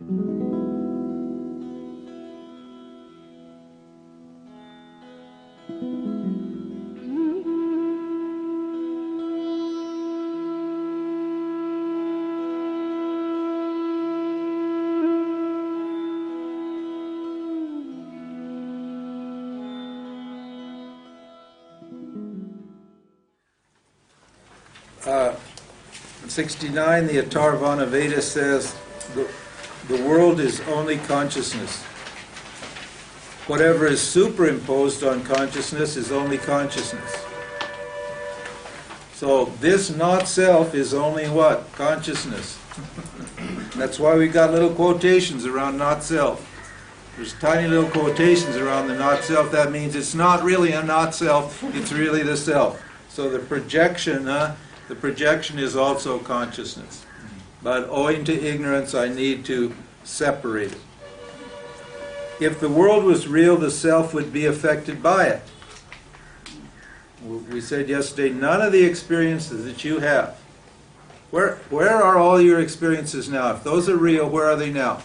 In 69, the Atharvana Veda says the world is only consciousness. Whatever is superimposed on consciousness is only consciousness. So this not self is only what? Consciousness. That's why we got little quotations around not self. There's tiny little quotations around the not self. That means it's not really a not self, it's really the self. So the projection is also consciousness. But owing to ignorance, I need to separate it. If the world was real, the self would be affected by it. We said yesterday, none of the experiences that you have, where are all your experiences now? If those are real, where are they now?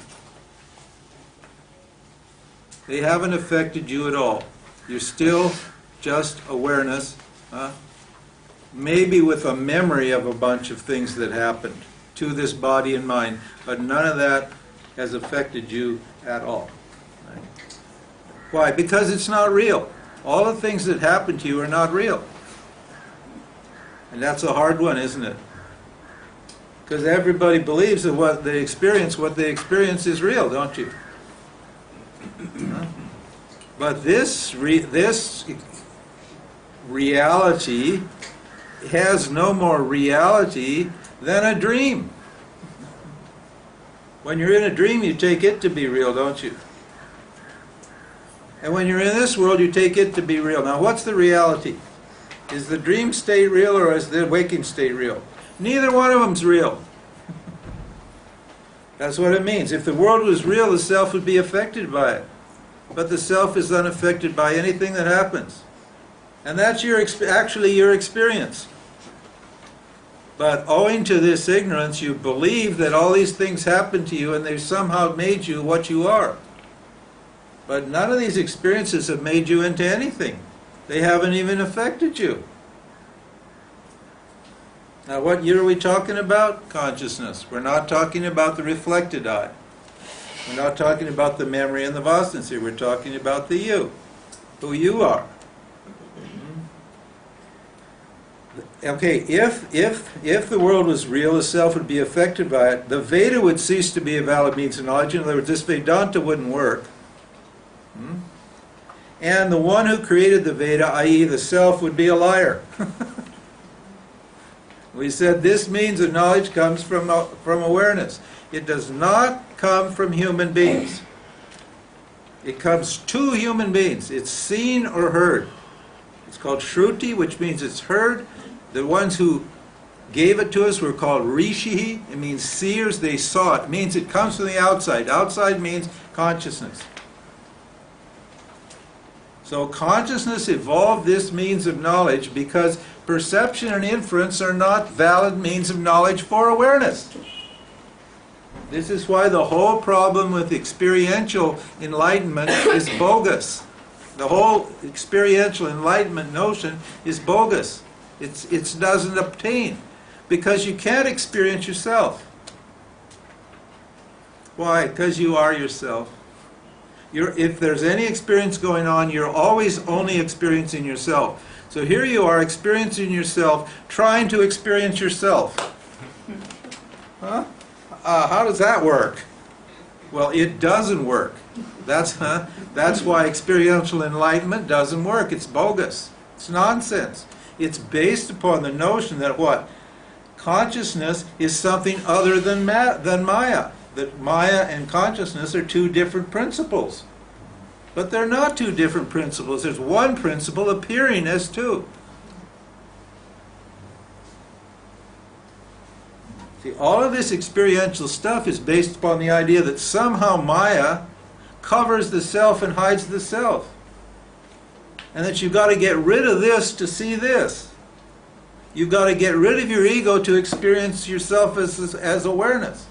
They haven't affected you at all. You're still just awareness, maybe with a memory of a bunch of things that happened to this body and mind, but none of that has affected you at all. Right? Why? Because it's not real. All the things that happen to you are not real. And that's a hard one, isn't it? Because everybody believes that what they experience is real, don't you? But this reality has no more reality than a dream. When you're in a dream, you take it to be real, don't you? And when you're in this world, you take it to be real. Now, what's the reality? Is the dream state real or is the waking state real? Neither one of them's real. That's what it means. If the world was real, the self would be affected by it. But the self is unaffected by anything that happens. And that's actually your experience. But owing to this ignorance, you believe that all these things happen to you and they've somehow made you what you are. But none of these experiences have made you into anything. They haven't even affected you. Now, what year are we talking about? Consciousness. We're not talking about the reflected I. We're not talking about the memory and the vasancy. We're talking about the you, who you are. Okay, if the world was real, the self would be affected by it. The Veda would cease to be a valid means of knowledge. In other words, this Vedanta wouldn't work. And the one who created the Veda, i.e. the self, would be a liar. We said this means of knowledge comes from awareness. It does not come from human beings. It comes to human beings. It's seen or heard. It's called Shruti, which means it's heard. The ones who gave it to us were called Rishi. It means seers. They saw it. It means it comes from the outside. Outside means consciousness. So consciousness evolved this means of knowledge because perception and inference are not valid means of knowledge for awareness. This is why the whole problem with experiential enlightenment is bogus. The whole experiential enlightenment notion is bogus. It doesn't obtain because you can't experience yourself. Why? Because you are yourself. If there's any experience going on, you're always only experiencing yourself. So here you are experiencing yourself, trying to experience yourself. Huh? How does that work? Well, it doesn't work. That's why experiential enlightenment doesn't work. It's bogus. It's nonsense. It's based upon the notion that what? Consciousness is something other than Maya. That Maya and consciousness are two different principles. But they're not two different principles. There's one principle appearing as two. See, all of this experiential stuff is based upon the idea that somehow Maya covers the self and hides the self. And that you've got to get rid of this to see this. You've got to get rid of your ego to experience yourself as awareness.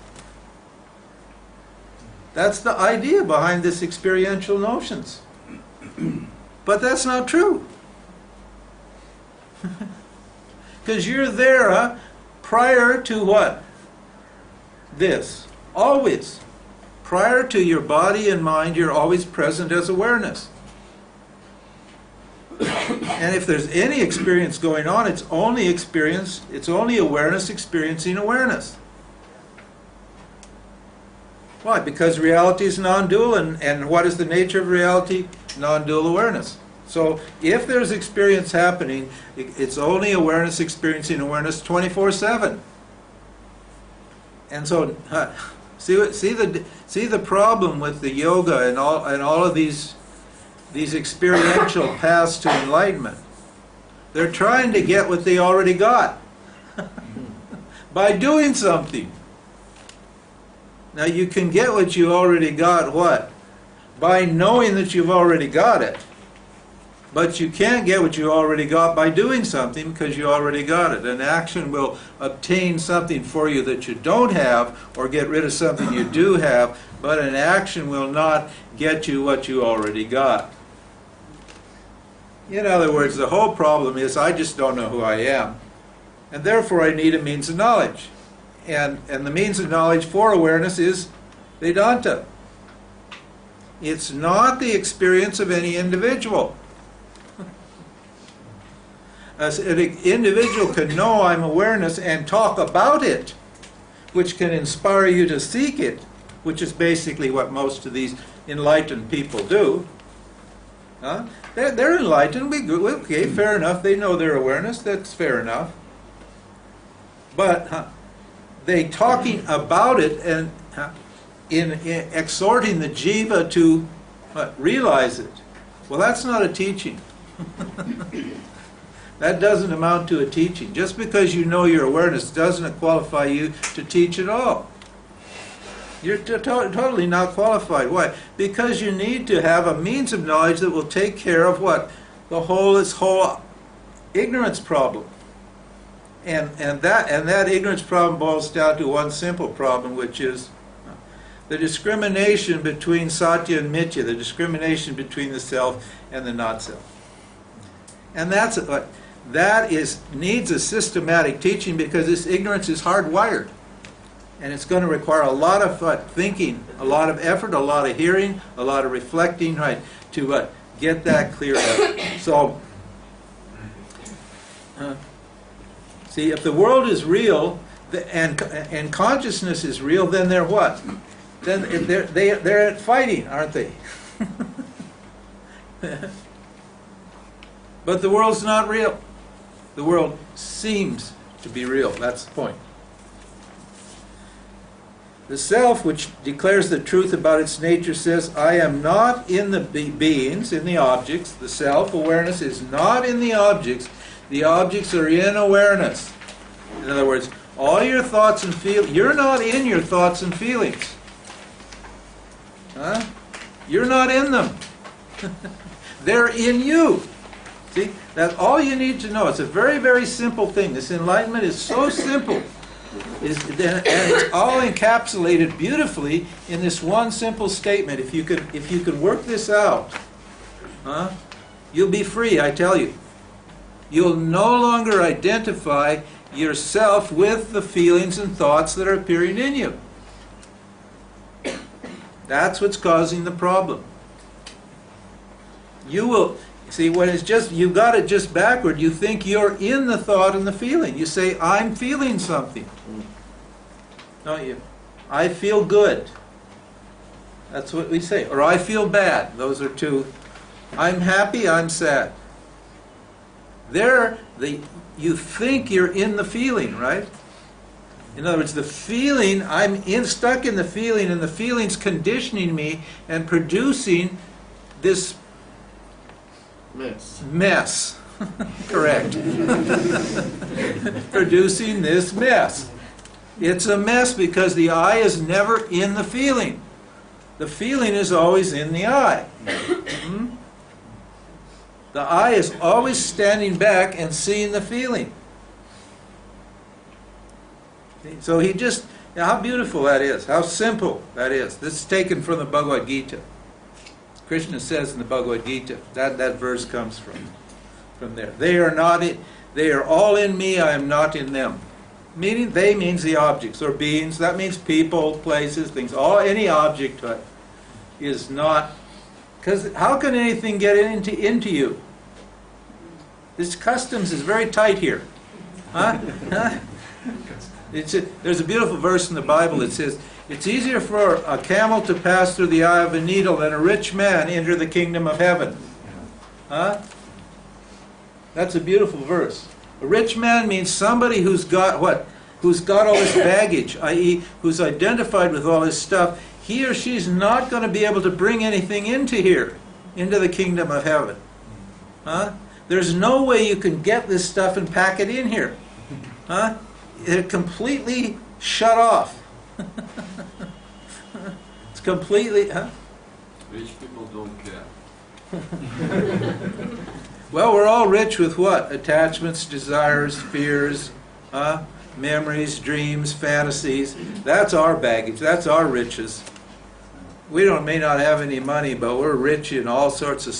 That's the idea behind this experiential notions. But that's not true. Because you're there prior to what? This. Always. Prior to your body and mind, you're always present as awareness. And if there's any experience going on, it's only experience, it's only awareness experiencing awareness. Why? Because reality is non-dual, and what is the nature of reality? Non-dual awareness. So if there's experience happening, it's only awareness experiencing awareness 24/7. And so, see the problem with the yoga and all of these experiential paths to enlightenment. They're trying to get what they already got by doing something. Now you can get what you already got, what? By knowing that you've already got it. But you can't get what you already got by doing something, because you already got it. An action will obtain something for you that you don't have, or get rid of something you do have, but an action will not get you what you already got. In other words, the whole problem is I just don't know who I am, and therefore I need a means of knowledge. And the means of knowledge for awareness is Vedanta. It's not the experience of any individual. As an individual can know I'm awareness and talk about it, which can inspire you to seek it, which is basically what most of these enlightened people do. They're enlightened, okay, fair enough, they know their awareness, that's fair enough. But they talking about it and in exhorting the jiva to realize it. Well, that's not a teaching. That doesn't amount to a teaching. Just because you know your awareness doesn't qualify you to teach at all. You're totally not qualified. Why? Because you need to have a means of knowledge that will take care of what? This whole ignorance problem. And that ignorance problem boils down to one simple problem, which is the discrimination between Satya and Mithya, the discrimination between the self and the not-self. And that needs a systematic teaching, because this ignorance is hardwired. And it's going to require a lot of thinking, a lot of effort, a lot of hearing, a lot of reflecting, right, to get that clear out. So, see, if the world is real and consciousness is real, then they're what? Then they're at fighting, aren't they? But the world's not real. The world seems to be real. That's the point. The self, which declares the truth about its nature, says, I am not in the beings, in the objects. The self-awareness is not in the objects. The objects are in awareness. In other words, all your thoughts and feelings, you're not in your thoughts and feelings. You're not in them. They're in you. See, that's all you need to know. It's a very, very simple thing. This enlightenment is so simple. And it's all encapsulated beautifully in this one simple statement. If you could work this out, you'll be free, I tell you. You'll no longer identify yourself with the feelings and thoughts that are appearing in you. That's what's causing the problem. You will... See, when it's just, you got it just backward, you think you're in the thought and the feeling. You say, I'm feeling something. Don't you? I feel good. That's what we say. Or I feel bad. Those are two. I'm happy, I'm sad. You think you're in the feeling, right? In other words, the feeling, stuck in the feeling, and the feeling's conditioning me and producing this mess. Correct. Producing this mess. It's a mess because the I is never in the feeling. The feeling is always in the I. The I is always standing back and seeing the feeling. So he just Yeah, how beautiful that is, how simple that is. This is taken from the Bhagavad Gita. Krishna says in the Bhagavad Gita, that verse comes from there. They are all in me, I am not in them. Meaning, they means the objects or beings. That means people, places, things. Any object is not. Because how can anything get into you? This customs is very tight here. Huh? There's a beautiful verse in the Bible that says, it's easier for a camel to pass through the eye of a needle than a rich man enter the kingdom of heaven. Huh? That's a beautiful verse. A rich man means somebody who's got what? Who's got all this baggage, i.e., who's identified with all this stuff. He or she's not going to be able to bring anything into here, into the kingdom of heaven. Huh? There's no way you can get this stuff and pack it in here. Huh? It's completely shut off. It's completely... Huh? Rich people don't care. Well, we're all rich with what? Attachments, desires, fears, memories, dreams, fantasies. That's our baggage. That's our riches. We may not have any money, but we're rich in all sorts of,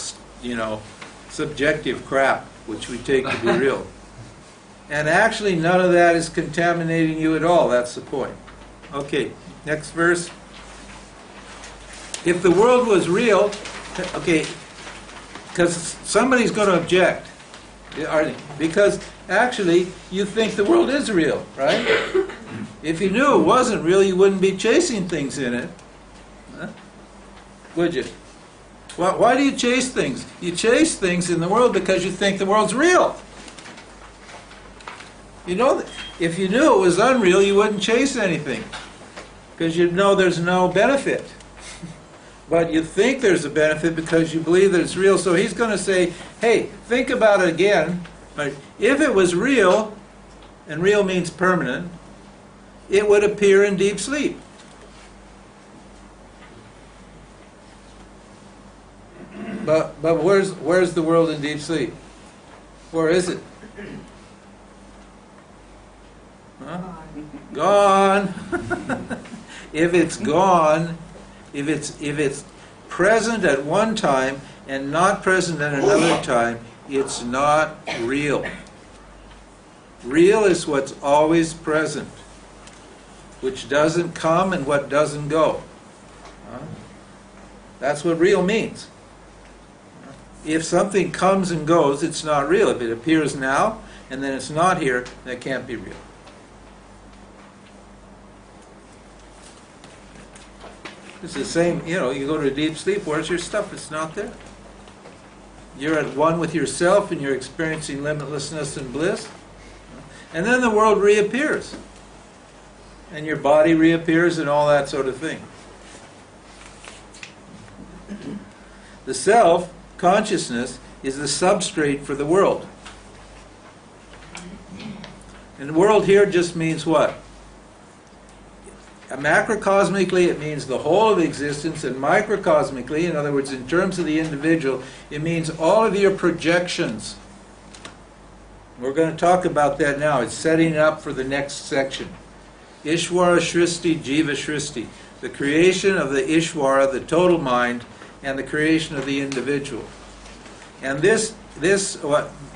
subjective crap, which we take to be real. And actually, none of that is contaminating you at all. That's the point. Okay, next verse. If the world was real, okay, because somebody's going to object. Because actually, you think the world is real, right? If you knew it wasn't real, you wouldn't be chasing things in it. Huh? Would you? Why do you chase things? You chase things in the world because you think the world's real. You know, if you knew it was unreal, you wouldn't chase anything. Because you'd know there's no benefit. But you think there's a benefit because you believe that it's real. So he's going to say, hey, think about it again. Right? If it was real, and real means permanent, it would appear in deep sleep. But where's the world in deep sleep? Where is it? Huh? Gone. If it's gone, if it's present at one time and not present at another time, it's not real. Real is what's always present, which doesn't come and what doesn't go. That's what real means. If something comes and goes, it's not real. If it appears now and then it's not here, that can't be real. It's the same, you go to deep sleep, where's your stuff? It's not there. You're at one with yourself and you're experiencing limitlessness and bliss. And then the world reappears. And your body reappears and all that sort of thing. The self, consciousness, is the substrate for the world. And the world here just means what? Macrocosmically, it means the whole of existence, and microcosmically, in other words, in terms of the individual, it means all of your projections. We're going to talk about that now. It's setting up for the next section. Ishvara Shristi, Jiva Shristi. The creation of the Ishvara, the total mind, and the creation of the individual. And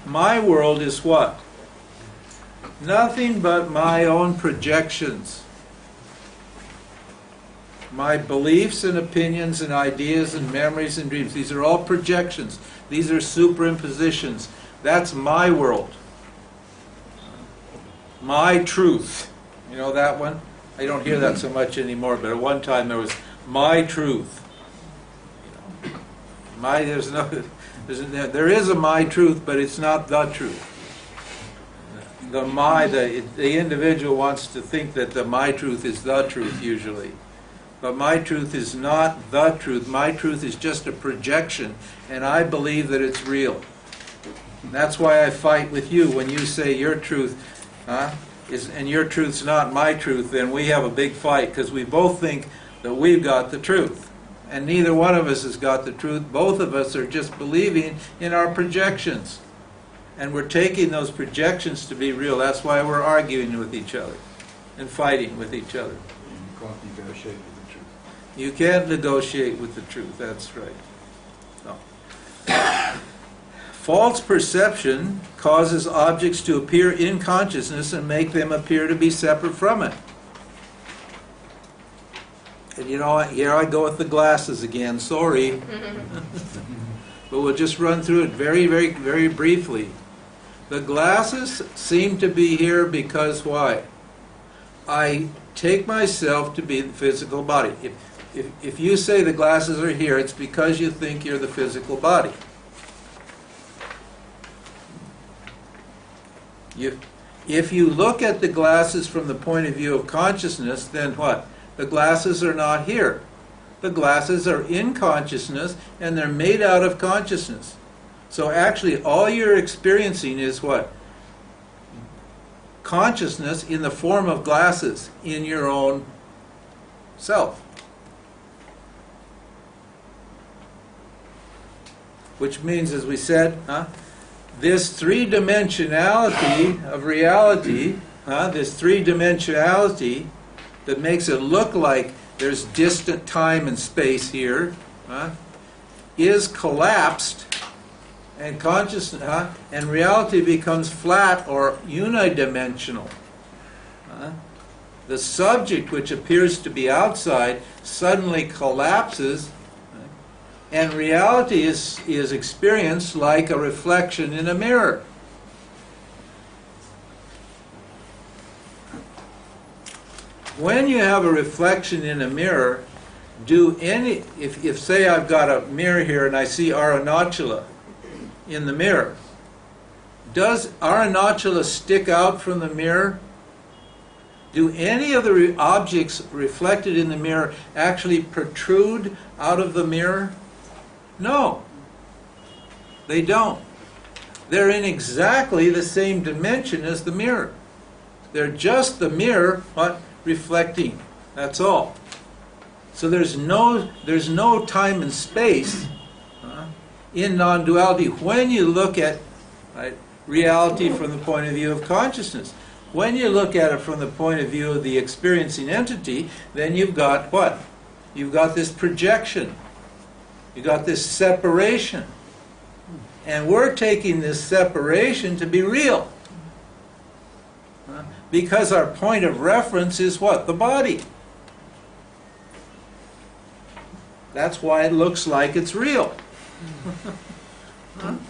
my world is what? Nothing but my own projections. My beliefs and opinions and ideas and memories and dreams. These are all projections. These are superimpositions. That's my world. My truth. You know that one? I don't hear that so much anymore, but at one time there was my truth. There is a my truth, but it's not the truth. The individual wants to think that the my truth is the truth usually. But my truth is not the truth. My truth is just a projection, and I believe that it's real. And that's why I fight with you when you say your truth, and your truth's not my truth, then we have a big fight, because we both think that we've got the truth. And neither one of us has got the truth. Both of us are just believing in our projections. And we're taking those projections to be real. That's why we're arguing with each other. and fighting with each other. You can't negotiate with the truth. You can't negotiate with the truth, that's right. No. False perception causes objects to appear in consciousness and make them appear to be separate from it. And you know, here I go with the glasses again, sorry. But we'll just run through it very, very, very briefly. The glasses seem to be here because why? I take myself to be the physical body. If you say the glasses are here, it's because you think you're the physical body. If you look at the glasses from the point of view of consciousness, then what? The glasses are not here. The glasses are in consciousness, and they're made out of consciousness. So actually, all you're experiencing is what? Consciousness in the form of glasses in your own self. Which means, as we said, this three-dimensionality of reality, this three-dimensionality that makes it look like there's distant time and space here, is collapsed, and consciousness, and reality becomes flat or unidimensional. The subject, which appears to be outside, suddenly collapses, and reality is experienced like a reflection in a mirror. When you have a reflection in a mirror, if say I've got a mirror here and I see Arunachala in the mirror, does Arunachala stick out from the mirror? Do any of the objects reflected in the mirror actually protrude out of the mirror? No, they don't. They're in exactly the same dimension as the mirror. They're just the mirror, reflecting. That's all. So there's no time and space in non-duality when you look at reality from the point of view of consciousness. When you look at it from the point of view of the experiencing entity, then you've got what? You've got this projection. You've got this separation. And we're taking this separation to be real. Because our point of reference is what? The body. That's why it looks like it's real.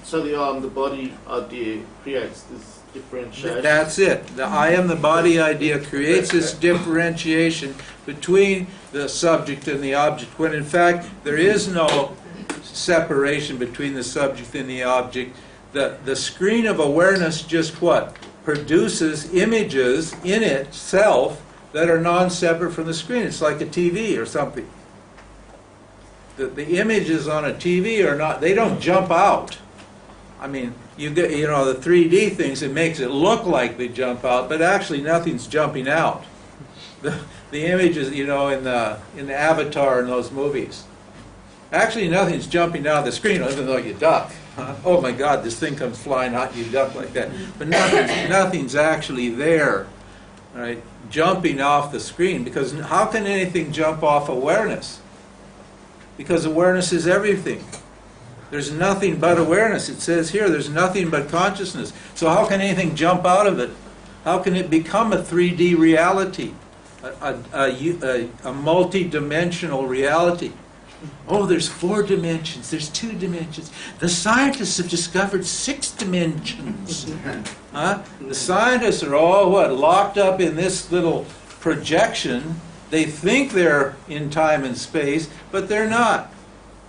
So the body idea creates this differentiation. That's it. The I am the body idea creates this differentiation between the subject and the object, when in fact there is no separation between the subject and the object. The screen of awareness just what? Produces images in itself that are non-separate from the screen. It's like a TV or something. The images on a TV are not, they don't jump out. I mean, you get, the 3D things, it makes it look like they jump out, but actually nothing's jumping out. The images, in the Avatar and those movies, actually nothing's jumping out of the screen, even though you duck. Oh my God, this thing comes flying out, you duck like that. But nothing's actually there, right, jumping off the screen, because how can anything jump off awareness? Because awareness is everything. There's nothing but awareness. It says here, there's nothing but consciousness. So how can anything jump out of it? How can it become a 3D reality, a multi-dimensional reality? Oh, there's 4 dimensions, there's 2 dimensions. The scientists have discovered 6 dimensions. The scientists are all, locked up in this little projection. They think they're in time and space, but they're not.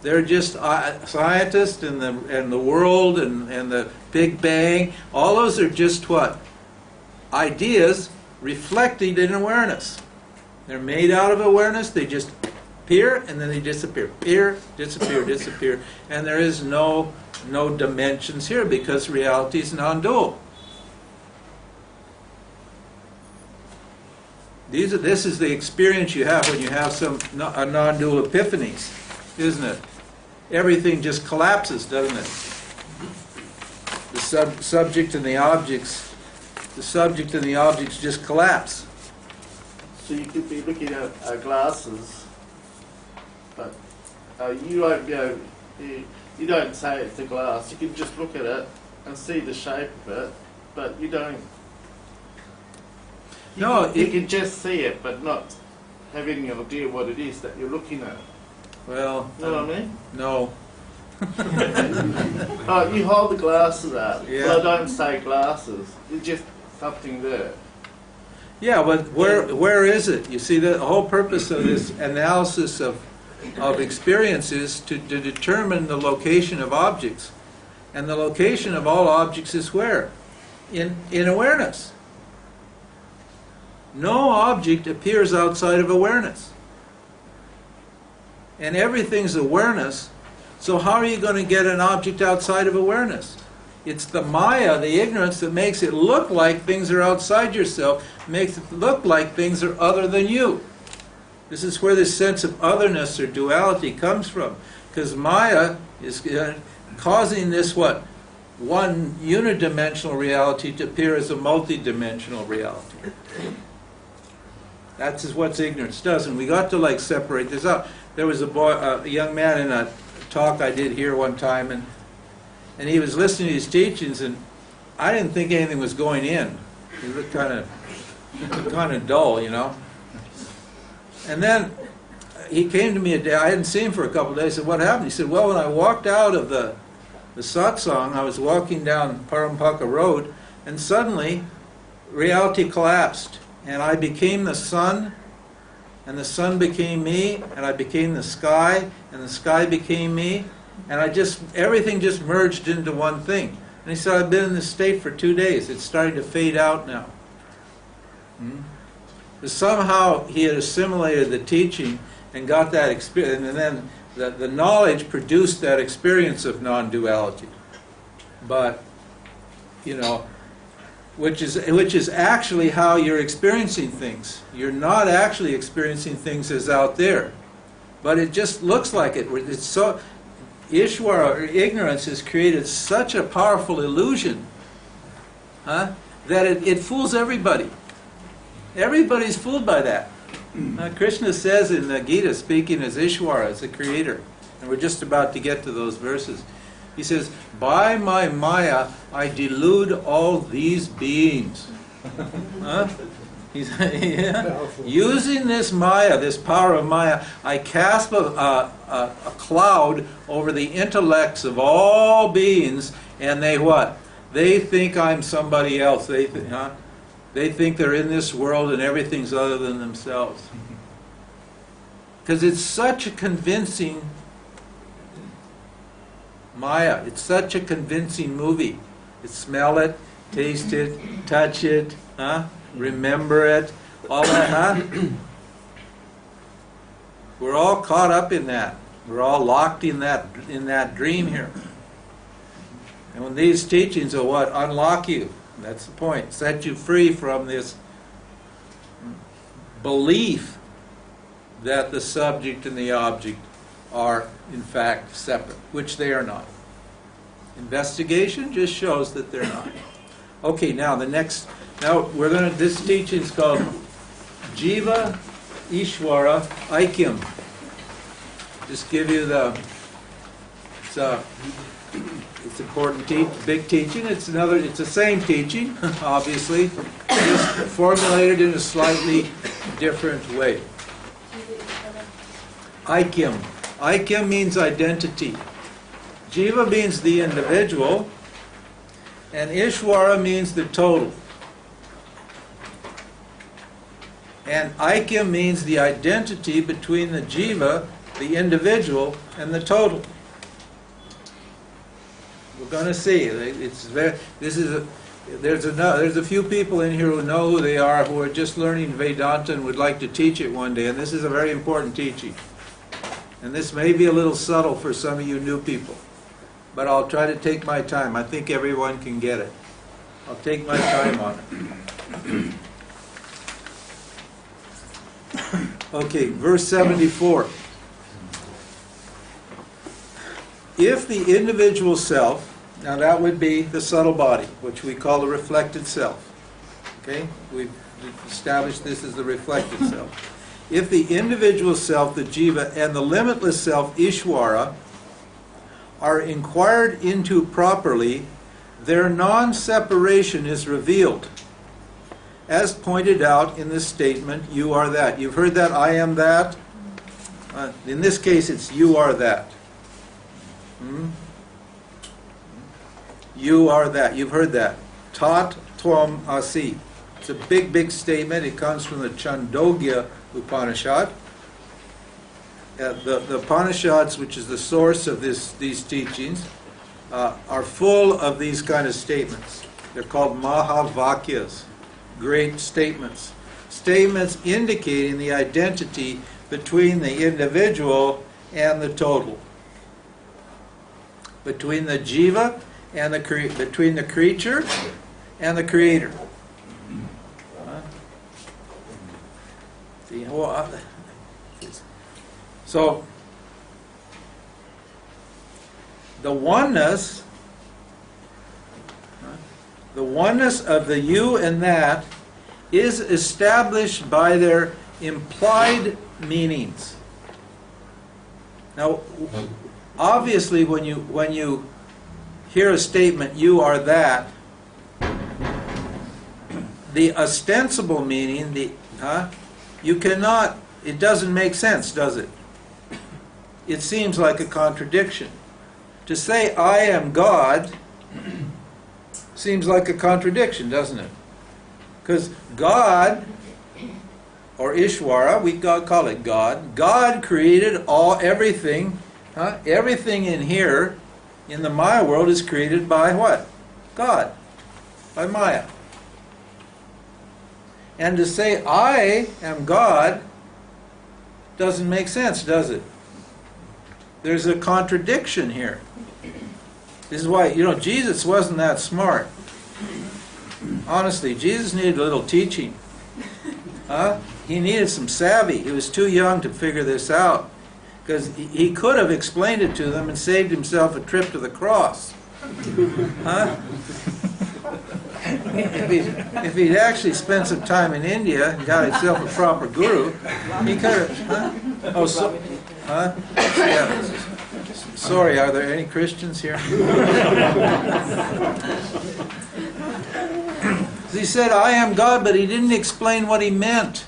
They're just scientists and the world and the Big Bang. All those are just what? Ideas reflected in awareness. They're made out of awareness. They just appear and then they disappear. Appear, disappear, disappear. And there is no dimensions here because reality is non-dual. This is the experience you have when you have a non-dual epiphanies, isn't it? Everything just collapses, doesn't it? The subject and the objects just collapse. So you could be looking at glasses, but you won't be able, you don't say it's a glass. You can just look at it and see the shape of it, but you don't. You can just see it, but not have any idea what it is that you're looking at. Well, You know what I mean? no. You hold the glasses up. Yeah. Well, I don't say glasses. It's just something there. Yeah, but where is it? You see, the whole purpose of this analysis of experience is to determine the location of objects. And the location of all objects is where? In awareness. No object appears outside of awareness. And everything's awareness, so how are you going to get an object outside of awareness? It's the Maya, the ignorance, that makes it look like things are outside yourself, makes it look like things are other than you. This is where this sense of otherness or duality comes from. Because Maya is causing this, what? One unidimensional reality to appear as a multidimensional reality. That's what ignorance does, and we got to like separate this out. There was a young man in a talk I did here one time, and he was listening to these teachings, and I didn't think anything was going in. He looked kind of dull, you know. And then he came to me a day. I hadn't seen him for a couple of days. I said, "What happened?" He said, "Well, when I walked out of the satsang, I was walking down Parampaka Road, and suddenly reality collapsed, and I became the sun, and the sun became me, and I became the sky, and the sky became me, and everything just merged into one thing." And he said, "I've been in this state for 2 days. It's starting to fade out now." But somehow he had assimilated the teaching and got that experience, and then the knowledge produced that experience of non-duality. But, you know, which is actually how you're experiencing things. You're not actually experiencing things as out there, but it just looks like it. It's so Ishvara, or ignorance, has created such a powerful illusion, that it fools everybody. Everybody's fooled by that. Krishna says in the Gita, speaking as Ishvara, as the creator, and we're just about to get to those verses, he says, "By my Maya, I delude all these beings." Using this Maya, this power of Maya, I cast a cloud over the intellects of all beings, and they what? They think I'm somebody else. They think they're in this world and everything's other than themselves. Because it's such a convincing Maya. It's such a convincing movie. You smell it, taste it, touch it, remember it, all that, We're all caught up in that. We're all locked in that dream here. And when these teachings will what? Unlock you. That's the point. Set you free from this belief that the subject and the object are in fact separate, which they are not. Investigation just shows that they're not. Okay, now this teaching is called Jiva Ishvara Aikyam. Just give you it's important big teaching. It's the same teaching, obviously, just formulated in a slightly different way. Aikyam. Aikyam means identity. Jiva means the individual, and Ishvara means the total. And Aikyam means the identity between the Jiva, the individual, and the total. We're going to see. There's a few people in here who know who they are, who are just learning Vedanta and would like to teach it one day, and this is a very important teaching. And this may be a little subtle for some of you new people, but I'll try to take my time. I think everyone can get it. I'll take my time on it. Okay, verse 74. If the individual self, now that would be the subtle body, which we call the reflected self. Okay? establish this as the reflected self. If the individual self, the jiva, and the limitless self, Ishvara, are inquired into properly, their non-separation is revealed. As pointed out in this statement, you are that. You've heard that, I am that. In this case, it's you are that. You are that. You've heard that. Tat Tvam Asi. It's a big, big statement. It comes from the Chandogya Upanishad. The Upanishads, which is the source of these teachings, are full of these kind of statements. They're called Mahavakyas, great statements. Statements indicating the identity between the individual and the total. Between the jiva and between the creature and the creator. So the oneness of the you and that is established by their implied meanings. Now, obviously, when you hear a statement, you are that, the ostensible meaning, you cannot, it doesn't make sense, does it? It seems like a contradiction. To say, I am God, seems like a contradiction, doesn't it? Because God, or Ishvara, we call it God. God created everything. Everything in here, in the Maya world, is created by what? God. By Maya. And to say, I am God, doesn't make sense, does it? There's a contradiction here. This is why, Jesus wasn't that smart. Honestly, Jesus needed a little teaching. He needed some savvy. He was too young to figure this out. Because he could have explained it to them and saved himself a trip to the cross. If he'd actually spent some time in India and got himself a proper guru, he could have. Yeah. Sorry, are there any Christians here? He said, I am God, but he didn't explain what he meant.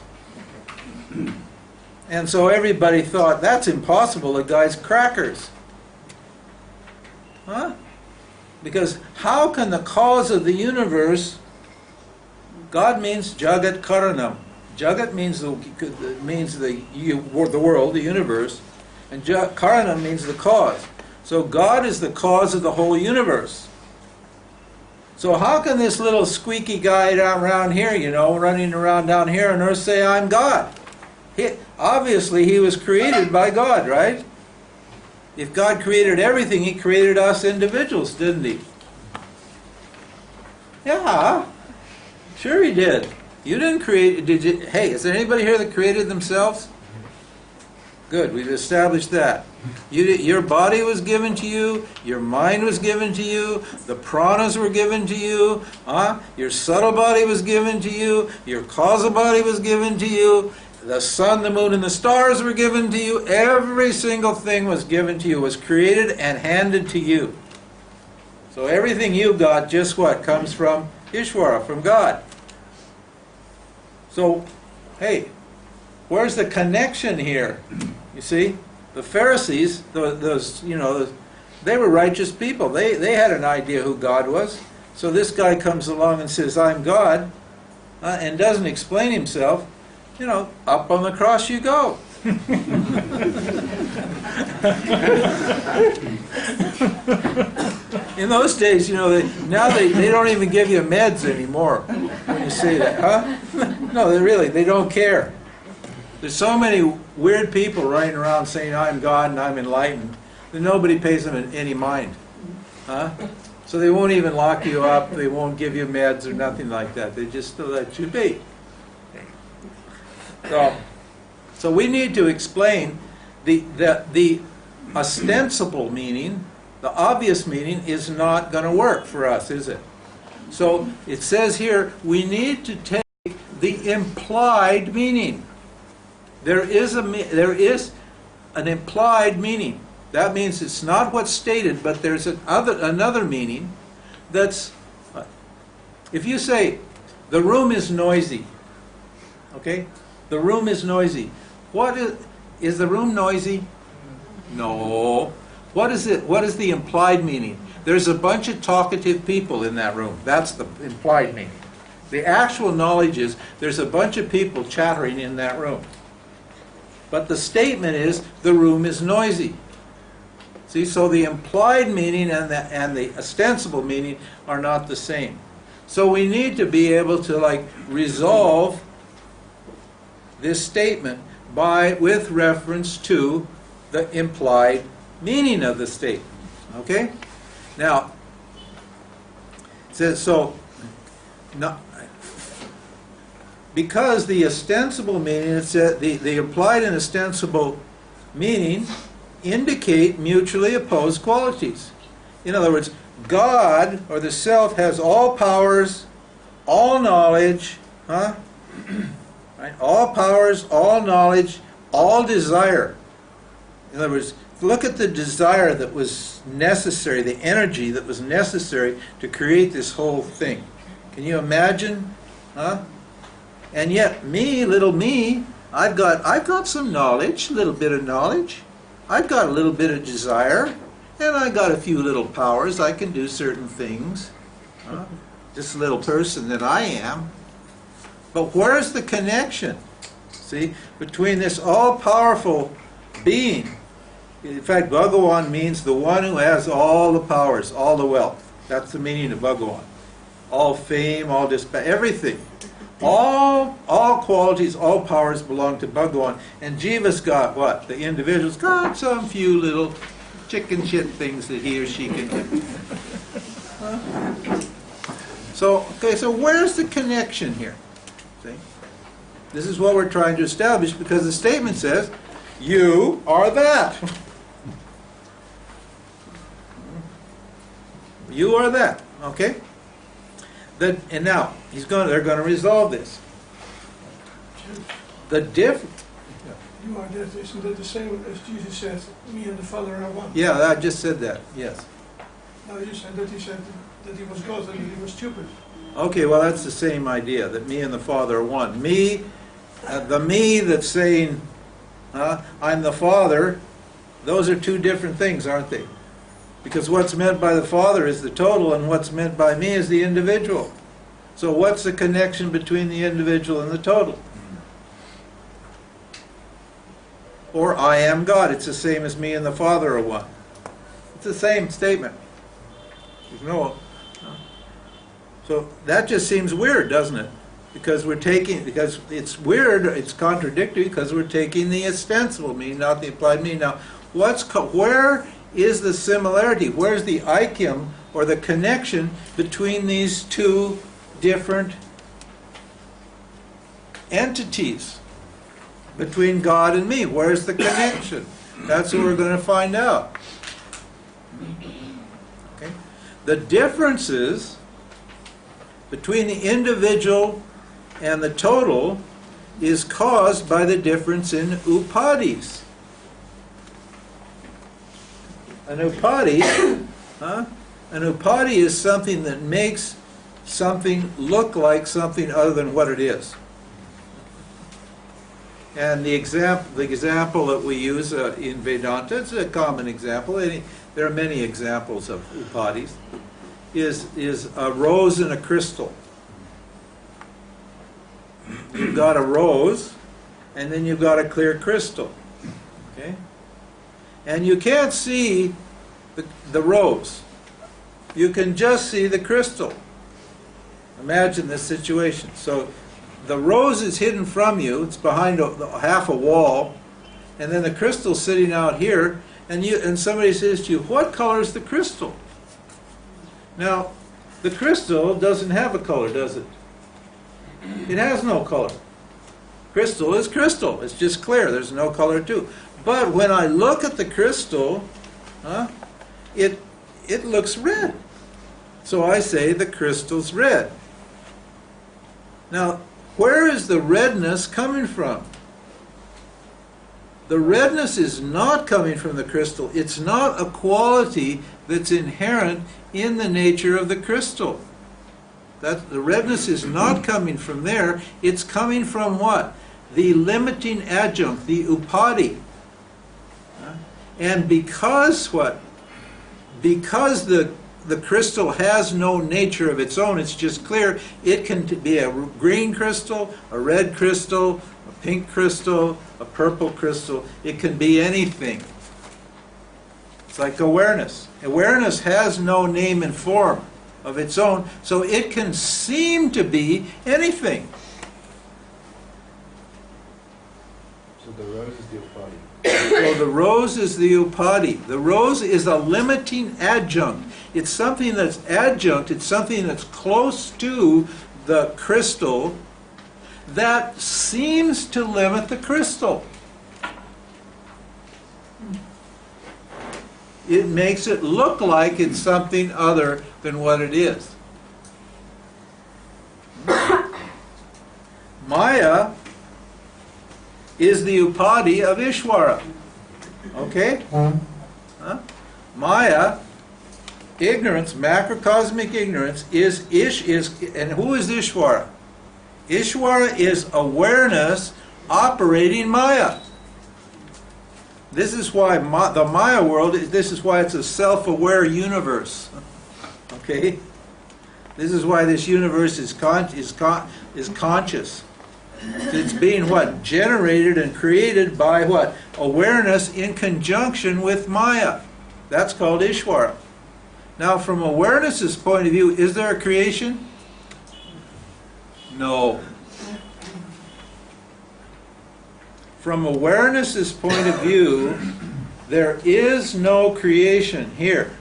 And so everybody thought, that's impossible, the guy's crackers. Because how can the cause of the universe, God means Jagat Karanam. Jagat means the world, the universe, and Karanam means the cause. So God is the cause of the whole universe. So how can this little squeaky guy down around here, running around down here on earth say, I'm God? Obviously, he was created by God, right? If God created everything, he created us individuals, didn't he? Yeah, sure he did. You didn't create, did you? Hey, is there anybody here that created themselves? Good, we've established that. Your body was given to you, your mind was given to you, the pranas were given to you, your subtle body was given to you, your causal body was given to you, the sun, the moon, and the stars were given to you. Every single thing was given to you, was created and handed to you. So everything you got, just what? Comes from Ishvara, from God. So, hey, where's the connection here? You see? The Pharisees, those, they were righteous people. They had an idea who God was. So this guy comes along and says, I'm God, and doesn't explain himself. Up on the cross you go. In those days, now they don't even give you meds anymore when you say that, No, they don't care. There's so many weird people running around saying, I'm God and I'm enlightened, that nobody pays them any mind. So they won't even lock you up, they won't give you meds or nothing like that. They just let you be. So we need to explain the ostensible meaning, the obvious meaning is not going to work for us, is it? So it says here, we need to take the implied meaning. There is an implied meaning. That means it's not what's stated, but there's another meaning that's, if you say, the room is noisy, okay? The room is noisy. What is the room noisy? No. What is it? What is the implied meaning? There's a bunch of talkative people in that room. That's the implied meaning. The actual knowledge is there's a bunch of people chattering in that room. But the statement is the room is noisy. See, so the implied meaning and the ostensible meaning are not the same. So we need to be able to resolve this statement with reference to the implied meaning of the statement. Okay? Now, it says so. Because the ostensible meaning, the implied and ostensible meaning indicate mutually opposed qualities. In other words, God or the self has all powers, all knowledge, right? All powers, all knowledge, all desire. In other words, look at the desire that was necessary, the energy that was necessary to create this whole thing. Can you imagine? And yet, little me, I've got some knowledge, a little bit of knowledge. I've got a little bit of desire, and I got a few little powers. I can do certain things. This little person that I am. But where's the connection? See, between this all-powerful being. In fact, Bhagawan means the one who has all the powers, all the wealth. That's the meaning of Bhagawan. All fame, all everything. All qualities, all powers belong to Bhagawan. And Jiva's got what? The individual's got some few little chicken shit things that he or she can do. So where's the connection here? See? This is what we're trying to establish because the statement says, you are that. You are that. Okay? And now, they're going to resolve this. The difference... You are that, isn't that the same as Jesus said, me and the Father are one? Yeah, I just said that, yes. No, you said that he was God and he was stupid. Okay, well that's the same idea, that me and the Father are one. Me, the me that's saying, I'm the Father, those are two different things, aren't they? Because what's meant by the Father is the total, and what's meant by me is the individual. So what's the connection between the individual and the total? Or I am God. It's the same as me and the Father are one. It's the same statement. So that just seems weird, doesn't it? Because it's weird, it's contradictory, because we're taking the ostensible meaning, not the implied meaning. Now, where is the similarity? Where's the aikyam, or the connection, between these two different entities? Between God and me. Where's the connection? That's what we're going to find out. Okay? The differences between the individual and the total is caused by the difference in upadhis. An upadhi is something that makes something look like something other than what it is. And the example that we use in Vedanta, it's a common example. There are many examples of upadhis. Is a rose and a crystal. You've got a rose, and then you've got a clear crystal. Okay? And you can't see the rose. You can just see the crystal. Imagine this situation. So the rose is hidden from you. It's behind half a wall. And then the crystal's sitting out here. And somebody says to you, what color is the crystal? Now, the crystal doesn't have a color, does it? It has no color. Crystal is crystal. It's just clear. There's no color to it. But when I look at the crystal, it looks red. So I say the crystal's red. Now, where is the redness coming from? The redness is not coming from the crystal. It's not a quality that's inherent in the nature of the crystal. The redness is not coming from there. It's coming from what? The limiting adjunct, the upadi. And because what? Because the crystal has no nature of its own, it's just clear, it can be a green crystal, a red crystal, a pink crystal, a purple crystal. It can be anything. It's like awareness. Awareness has no name and form of its own, so it can seem to be anything. So the rose is the upadi. So the rose is the upadi. The rose is a limiting adjunct. It's something that's adjunct, it's something that's close to the crystal that seems to limit the crystal. It makes it look like it's something other than what it is. Maya is the upadi of Ishvara. Okay? Huh? Maya, ignorance, macrocosmic ignorance, is and who is Ishvara? Ishvara is awareness operating Maya. This is why the Maya world, this is why it's a self-aware universe. Okay? This is why this universe is conscious. It's being what? Generated and created by what? Awareness in conjunction with Maya. That's called Ishvara. Now, from awareness's point of view, is there a creation? No. From awareness's point of view, there is no creation here.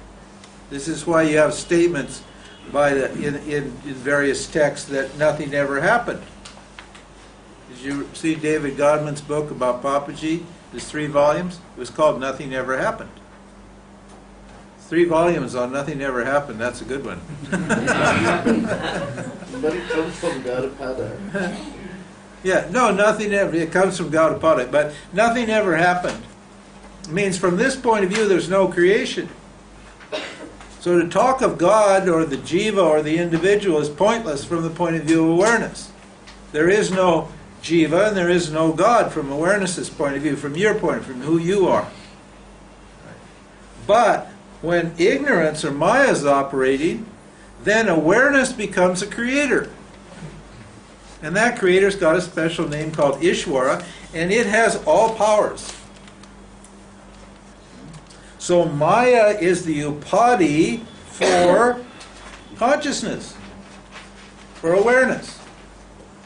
This is why you have statements by in various texts that nothing ever happened. Did you see David Godman's book about Papaji? There's 3 volumes. It was called Nothing Ever Happened. 3 volumes on Nothing Ever Happened. That's a good one. But it comes from Gaudapada. Yeah, no, nothing ever. It comes from Gaudapada, but nothing ever happened. It means from this point of view, there's no creation. So to talk of God or the jiva or the individual is pointless from the point of view of awareness. There is no jiva and there is no God from awareness's point of view, from your point, from who you are. But when ignorance or Maya is operating, then awareness becomes a creator. And that creator's got a special name called Ishvara, and it has all powers. So Maya is the upadi for consciousness, for awareness.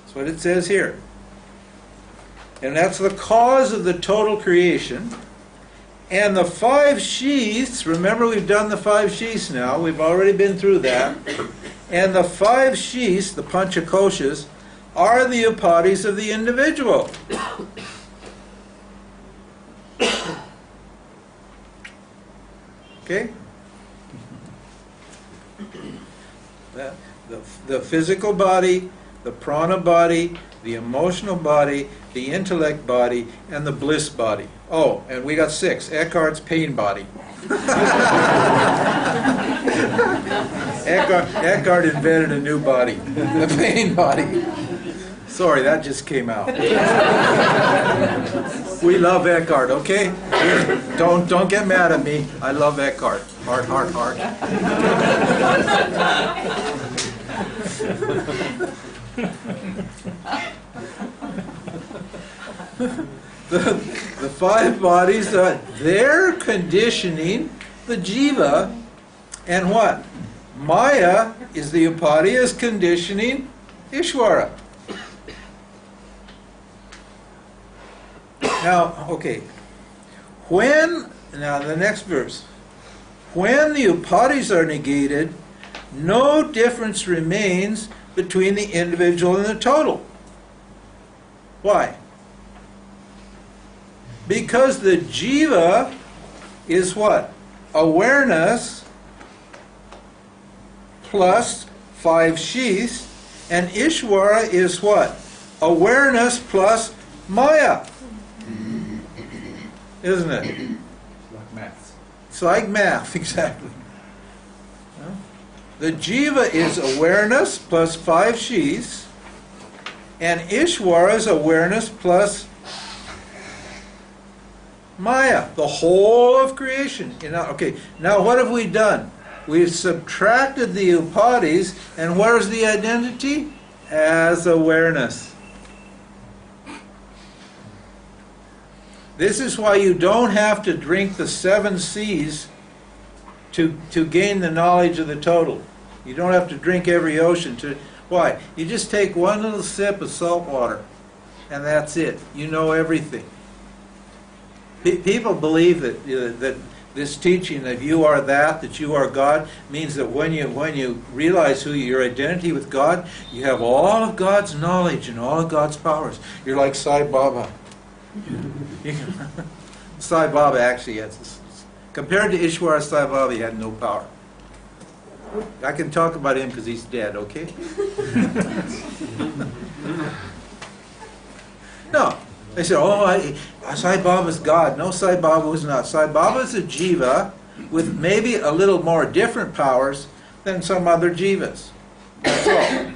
That's what it says here. And that's the cause of the total creation. And the 5 sheaths, remember we've done the 5 sheaths now, we've already been through that. And the 5 sheaths, the panchakoshas, are the upadis of the individual. Okay? The physical body, the prana body, the emotional body, the intellect body, and the bliss body. Oh, and we got 6. Eckhart's pain body. Eckhart invented a new body, the pain body. Sorry, that just came out. We love Eckhart, okay? Don't get mad at me. I love Eckhart. Heart, heart, heart. The 5 bodies, they're conditioning the jiva, and what? Maya is the upadi, is conditioning Ishvara. Now, okay, now the next verse. When the upadis are negated, no difference remains between the individual and the total. Why? Because the jiva is what? Awareness plus 5 sheaths, and Ishvara is what? awareness plus Maya. Isn't it? Like maths. It's like math, exactly. The jiva is awareness plus 5 shis, and Ishvara is awareness plus Maya, the whole of creation. Okay, now what have we done? We've subtracted the upadis, and where's the identity? As awareness. This is why you don't have to drink the 7 seas to gain the knowledge of the total. You don't have to drink every ocean to. Why? You just take one little sip of salt water, and that's it. You know everything. People believe that this teaching that you are that you are God, means that when you realize your identity with God, you have all of God's knowledge and all of God's powers. You're like Sai Baba. Sai Baba actually has, compared to Ishvara, Sai Baba had no power. I can talk about him because he's dead, okay? No. They said, Sai Baba's God. No, Sai Baba was not. Sai Baba is a jiva with maybe a little more different powers than some other jivas. That's all.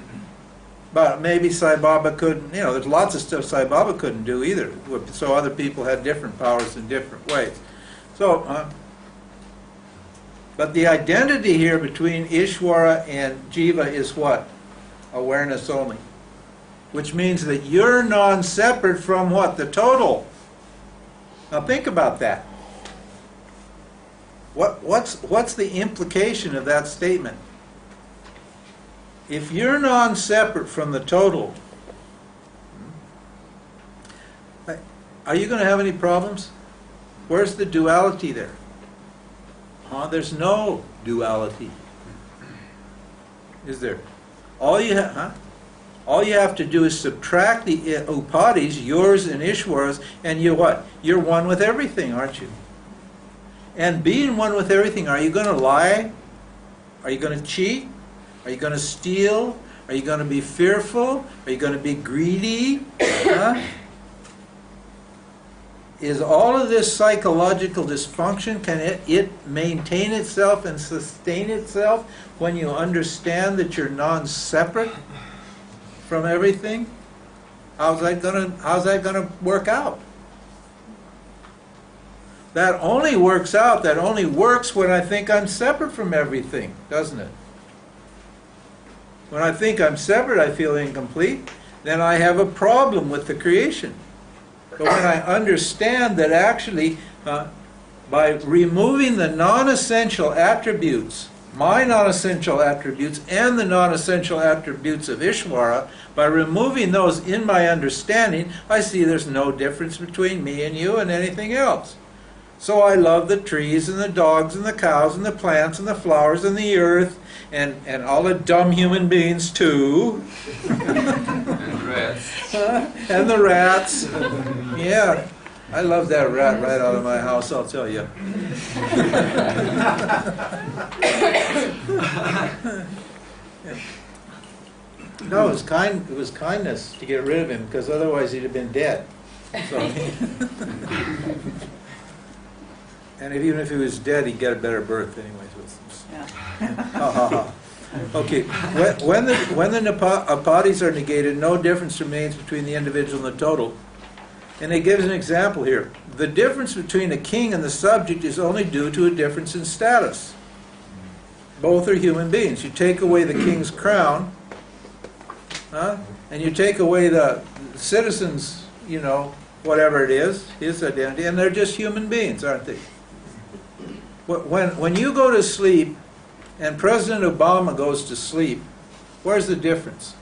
But maybe Sai Baba couldn't, there's lots of stuff Sai Baba couldn't do either. So other people had different powers in different ways. So, but the identity here between Ishvara and Jiva is what? Awareness only. Which means that you're non-separate from what? The total. Now think about that. What's the implication of that statement? If you're non-separate from the total, are you going to have any problems? Where's the duality there? There's no duality. Is there? All you have to do is subtract the upadis, yours and Ishvara's, and you're what? You're one with everything, aren't you? And being one with everything, are you going to lie? Are you going to cheat? Are you going to steal? Are you going to be fearful? Are you going to be greedy? Is all of this psychological dysfunction, can it maintain itself and sustain itself when you understand that you're non-separate from everything? How's that gonna work out? That only works out, that only works when I think I'm separate from everything, doesn't it? When I think I'm separate, I feel incomplete, then I have a problem with the creation. But when I understand that actually, by removing the non-essential attributes, my non-essential attributes and the non-essential attributes of Ishvara, by removing those in my understanding, I see there's no difference between me and you and anything else. So I love the trees and the dogs and the cows and the plants and the flowers and the earth and all the dumb human beings too. And rats. And the rats. Yeah. I love that rat right out of my house, I'll tell you. No, it was kindness to get rid of him, because otherwise he'd have been dead. So, and even if he was dead, he'd get a better birth anyways. Okay, when the upadis are negated, no difference remains between the individual and the total. And it gives an example here. The difference between a king and the subject is only due to a difference in status. Both are human beings. You take away the king's crown, and you take away the citizen's, whatever it is, his identity, and they're just human beings, aren't they? When you go to sleep and President Obama goes to sleep, where's the difference?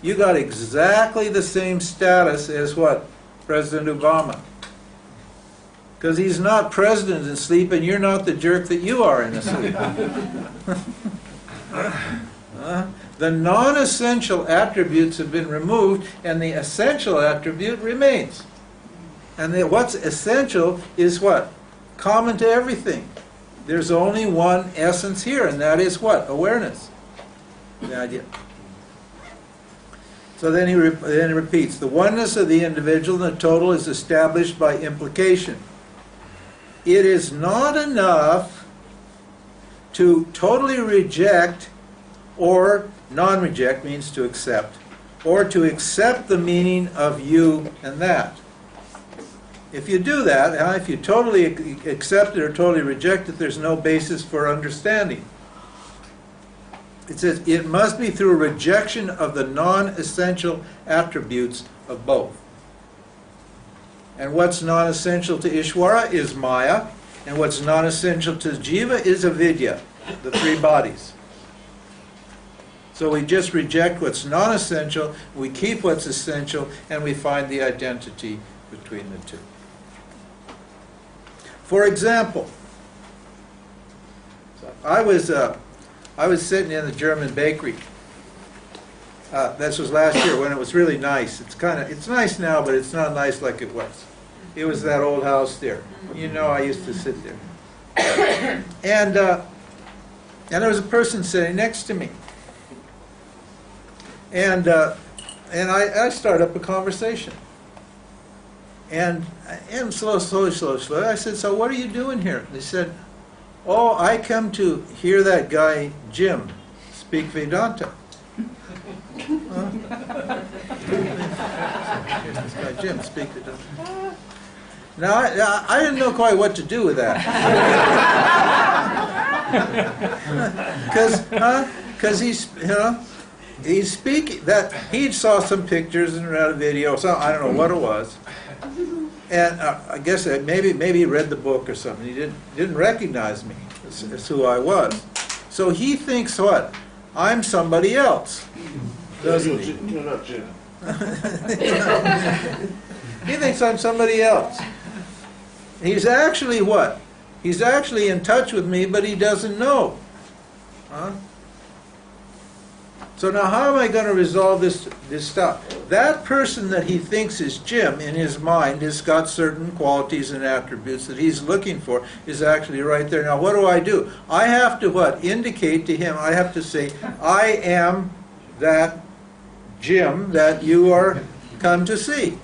You got exactly the same status as what? President Obama. Because he's not president in sleep, and you're not the jerk that you are in sleep. The non-essential attributes have been removed, and the essential attribute remains. And what's essential is what? Common to everything. There's only one essence here, and that is what? Awareness. The idea. So then then he repeats, the oneness of the individual and the total is established by implication. It is not enough to totally reject, or non-reject means to accept, or to accept the meaning of you and that. If you do that, if you totally accept it or totally reject it, there's no basis for understanding. It says it must be through rejection of the non-essential attributes of both. And what's non-essential to Ishvara is Maya, and what's non-essential to Jiva is Avidya, the three bodies. So we just reject what's non-essential, we keep what's essential, and we find the identity between the two. For example, I was sitting in the German bakery. This was last year when it was really nice. It's nice now, but it's not nice like it was. It was that old house there. You know, I used to sit there. And there was a person sitting next to me. And I started up a conversation. And slowly, I said, so what are you doing here? They said, oh, I come to hear that guy, Jim, speak Vedanta. Huh? This guy, Jim, speak Vedanta. Now, I didn't know quite what to do with that. Because he's speaking, that he saw some pictures and read a video, so I don't know what it was. And I guess maybe he read the book or something. He didn't recognize me as who I was. So he thinks what? I'm somebody else, doesn't he? You're not Jim. He thinks I'm somebody else. He's actually what? He's actually in touch with me, but he doesn't know. Huh? So now how am I going to resolve this stuff? That person that he thinks is Jim in his mind has got certain qualities and attributes that he's looking for, is actually right there. Now what do? I have to what? Indicate to him, I have to say, I am that Jim that you are come to see.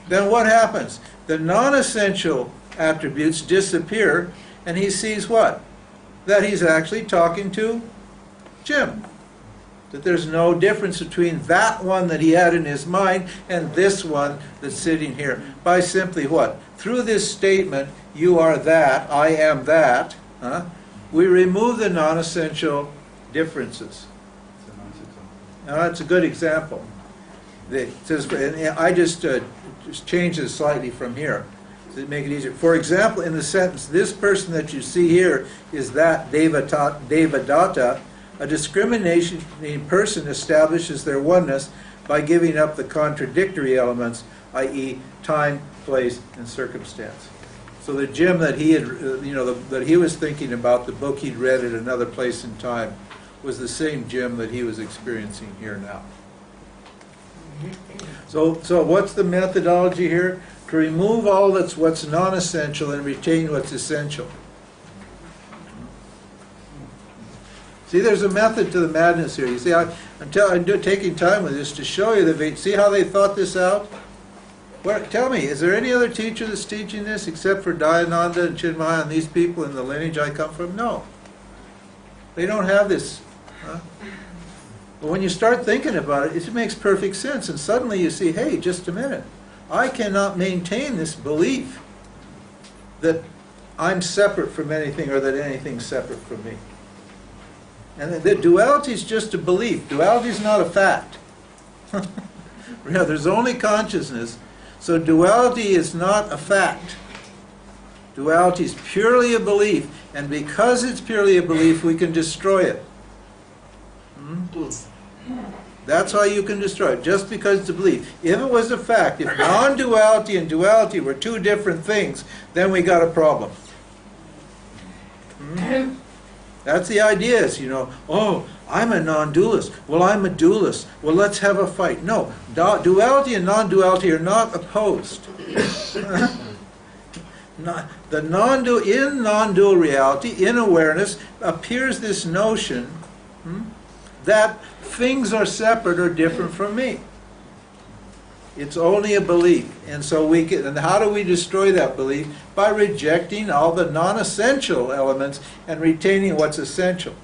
Then what happens? The non-essential attributes disappear, and he sees what? That he's actually talking to Jim. That there's no difference between that one that he had in his mind and this one that's sitting here. By simply what? Through this statement, you are that, I am that, we remove the non-essential differences. Now that's a good example. It says, and I just change this slightly from here to make it easier. For example, in the sentence, this person that you see here is that Devadatta. A discriminating person establishes their oneness by giving up the contradictory elements, i.e. time, place, and circumstance. So the Jim that he had, that he was thinking about, the book he'd read at another place in time, was the same Jim that he was experiencing here now. So what's the methodology here? To remove all what's non-essential and retain what's essential. See, there's a method to the madness here. You see, I'm taking time with this to show you see how they thought this out? Tell me, is there any other teacher that's teaching this except for Dayananda and Chinmaya and these people in the lineage I come from? No. They don't have this. Huh? But when you start thinking about it, it makes perfect sense. And suddenly you see, hey, just a minute. I cannot maintain this belief that I'm separate from anything or that anything's separate from me. And the duality is just a belief. Duality is not a fact. There's only consciousness. So duality is not a fact. Duality is purely a belief. And because it's purely a belief, we can destroy it. That's how you can destroy it, just because it's a belief. If it was a fact, if non-duality and duality were two different things, then we got a problem. That's the idea is, oh, I'm a non-dualist. Well, I'm a dualist. Well, let's have a fight. No, duality and non-duality are not opposed. In non-dual reality, in awareness, appears this notion that things are separate or different from me. It's only a belief. And so and how do we destroy that belief? By rejecting all the non-essential elements and retaining what's essential.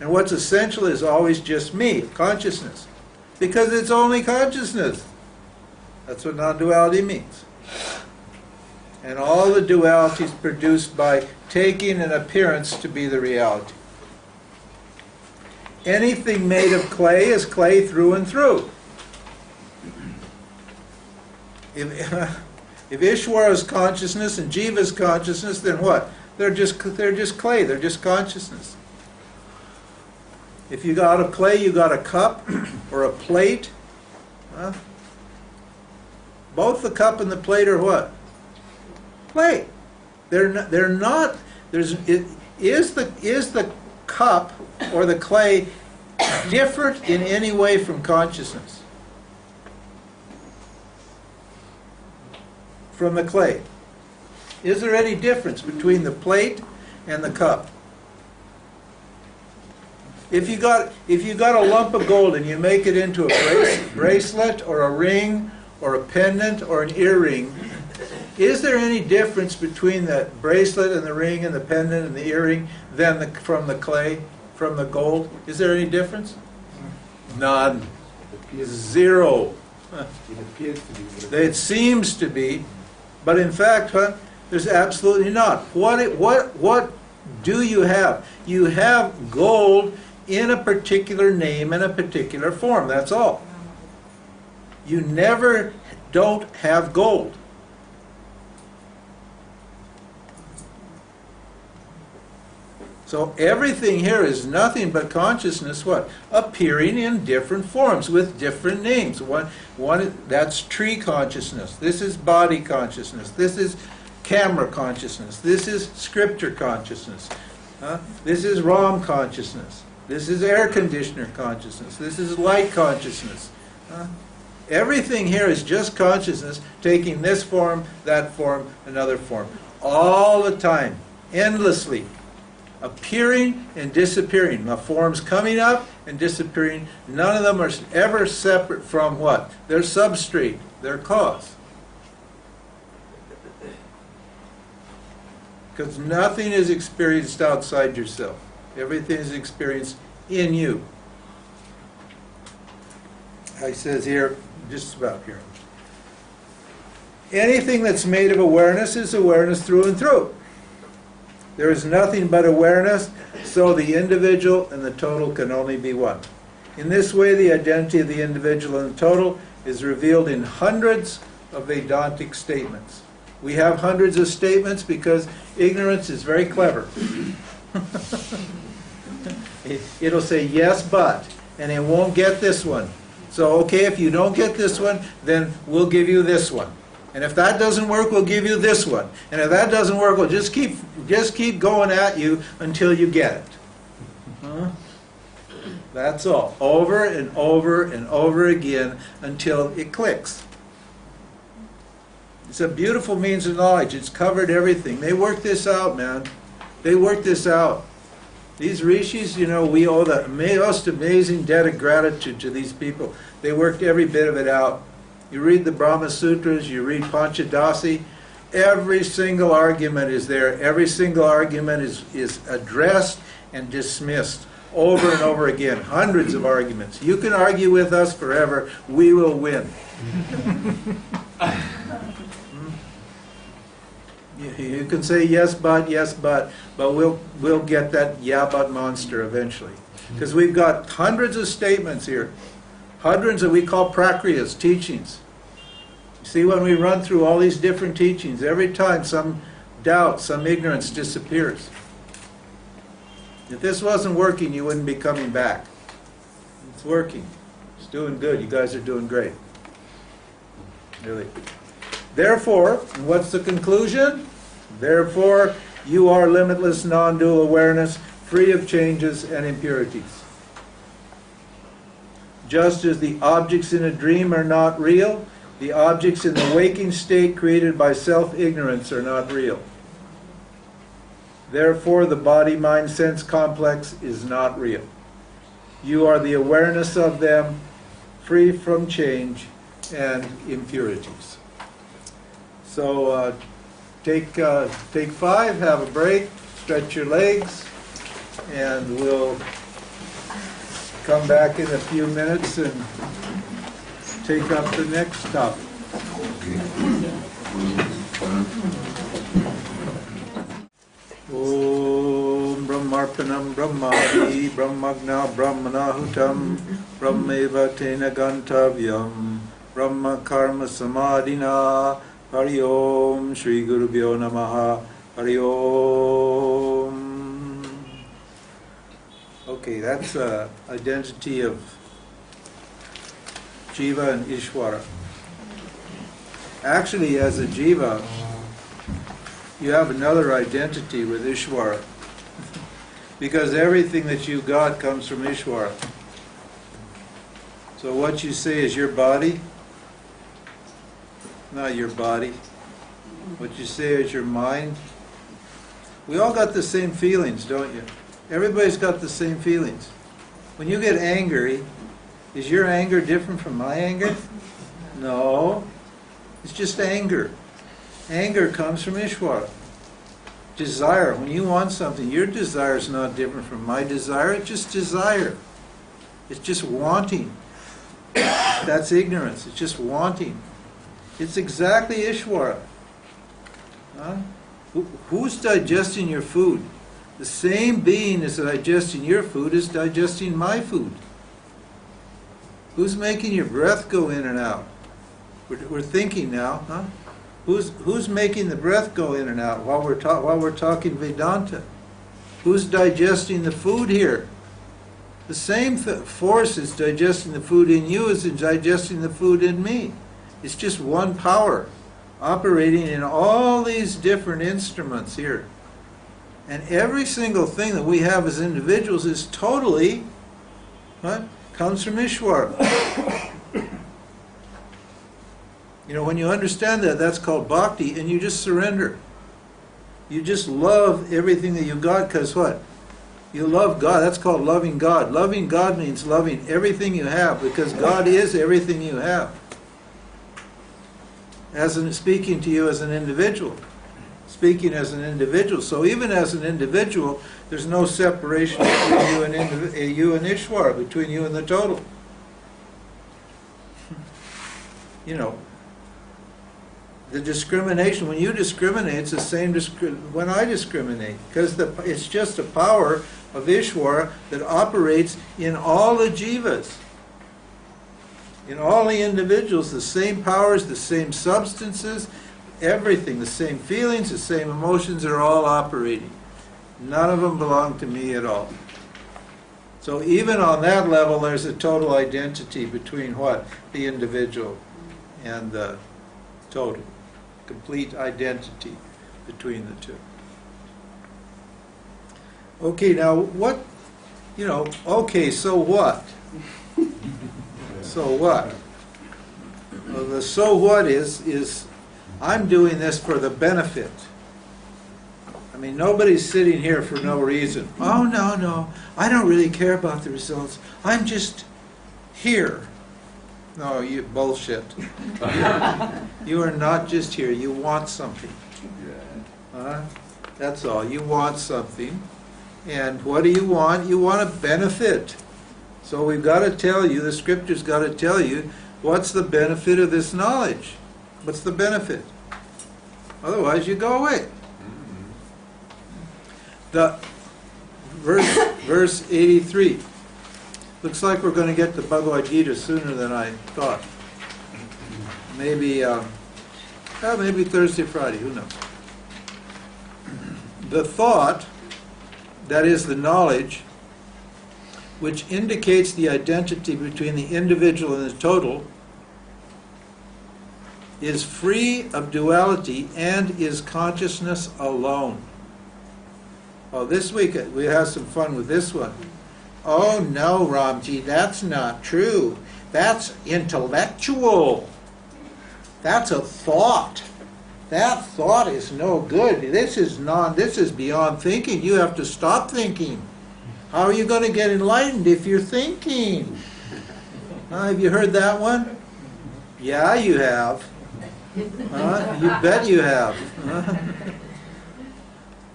And what's essential is always just me, consciousness. Because it's only consciousness. That's what non-duality means. And all the duality is produced by taking an appearance to be the reality. Anything made of clay is clay through and through. If Ishwara is consciousness and Jiva is consciousness, then what? They're just clay. They're just consciousness. If you got a clay, you got a cup or a plate. Huh? Both the cup and the plate are what? Clay. They're not. Is the cup or the clay different in any way from consciousness? From the clay. Is there any difference between the plate and the cup? If you got a lump of gold and you make it into a bracelet or a ring or a pendant or an earring, is there any difference between the bracelet and the ring and the pendant and the earring from the clay, from the gold? Is there any difference? None. Zero. It appears to be. It seems to be, but in fact, there's absolutely not. What do you have? You have gold in a particular name and a particular form. That's all. You never don't have gold. So everything here is nothing but consciousness, what? Appearing in different forms with different names. One that's tree consciousness. This is body consciousness. This is camera consciousness. This is scripture consciousness. This is ROM consciousness. This is air conditioner consciousness. This is light consciousness. Everything here is just consciousness taking this form, that form, another form. All the time. Endlessly. Appearing and disappearing. The forms coming up and disappearing. None of them are ever separate from what? Their substrate, their cause. Because nothing is experienced outside yourself. Everything is experienced in you. He says here, just about here. Anything that's made of awareness is awareness through and through. There is nothing but awareness, so the individual and the total can only be one. In this way, the identity of the individual and the total is revealed in hundreds of Vedantic statements. We have hundreds of statements because ignorance is very clever. It'll say yes, but, and it won't get this one. So, okay, if you don't get this one, then we'll give you this one. And if that doesn't work, we'll give you this one. And if that doesn't work, we'll just keep going at you until you get it. That's all. Over and over and over again until it clicks. It's a beautiful means of knowledge. It's covered everything. They worked this out, man. They worked this out. These rishis, we owe the most amazing debt of gratitude to these people. They worked every bit of it out. You read the Brahma Sutras, you read Panchadasi, every single argument is there. Every single argument is addressed and dismissed over and over again. Hundreds of arguments. You can argue with us forever. We will win. You can say yes, but, we'll get that yeah, but monster eventually. Because we've got hundreds of statements here. Hundreds that we call prakriyas, teachings. You see, when we run through all these different teachings, every time some doubt, some ignorance disappears. If this wasn't working, you wouldn't be coming back. It's working. It's doing good. You guys are doing great. Really. Therefore, what's the conclusion? Therefore, you are limitless non-dual awareness, free of changes and impurities. Just as the objects in a dream are not real, the objects in the waking state created by self-ignorance are not real. Therefore, the body-mind-sense complex is not real. You are the awareness of them, free from change and impurities. So take 5, have a break, stretch your legs, and we'll come back in a few minutes and take up the next topic. Om Brahmarpanam Brahmadi Brahmagna Brahmanahutam Brahmeva Tena Gantavyam Brahma Karma Samadhina Hari Om Shri Gurubhyo Namaha Hari Om. Okay, that's identity of Jiva and Ishvara. Actually, as a Jiva, you have another identity with Ishvara. Because everything that you got comes from Ishvara. So what you say is your body, not your body. What you say is your mind. We all got the same feelings, don't you? Everybody's got the same feelings. When you get angry, is your anger different from my anger? No. It's just anger. Anger comes from Ishvara. Desire. When you want something, your desire is not different from my desire. It's just desire. It's just wanting. That's ignorance. It's just wanting. It's exactly Ishvara. Huh? Who's digesting your food? The same being is digesting your food is digesting my food. Who's making your breath go in and out? We're thinking now, huh? Who's making the breath go in and out while we're talking Vedanta? Who's digesting the food here? The same force is digesting the food in you as in digesting the food in me. It's just one power operating in all these different instruments here. And every single thing that we have as individuals is totally, what? Comes from Ishvara. You know, when you understand that, that's called bhakti, and you just surrender. You just love everything that you got, because what? You love God. That's called loving God. Loving God means loving everything you have, because God is everything you have. Speaking to you as an individual. Speaking as an individual. So even as an individual, there's no separation between you and Ishvara, between you and the total. You know, the discrimination, when you discriminate, it's the same when I discriminate, because it's just a power of Ishvara that operates in all the jivas. In all the individuals, the same powers, the same substances, everything, the same feelings, the same emotions are all operating. None of them belong to me at all. So even on that level, there's a total identity between what? The individual and the total. Complete identity between the two. Okay, now what, okay, so what? So what? Well, the so what is I'm doing this for the benefit. I mean, nobody's sitting here for no reason. Oh, no, I don't really care about the results. I'm just here. No, you bullshit. You are not just here. You want something. That's all. You want something. And what do you want? You want a benefit. So we've got to tell you, the scripture's got to tell you, what's the benefit of this knowledge? What's the benefit? Otherwise you go away. The verse 83. Looks like we're going to get to Bhagavad Gita sooner than I thought. Maybe Thursday, Friday, who knows. The thought, that is the knowledge, which indicates the identity between the individual and the total, is free of duality and is consciousness alone. Oh, this week we have some fun with this one. Oh no, Ramji, that's not true. That's intellectual. That's a thought. That thought is no good. This is beyond thinking. You have to stop thinking. How are you going to get enlightened if you're thinking? Have you heard that one? Yeah, you have. You bet you have.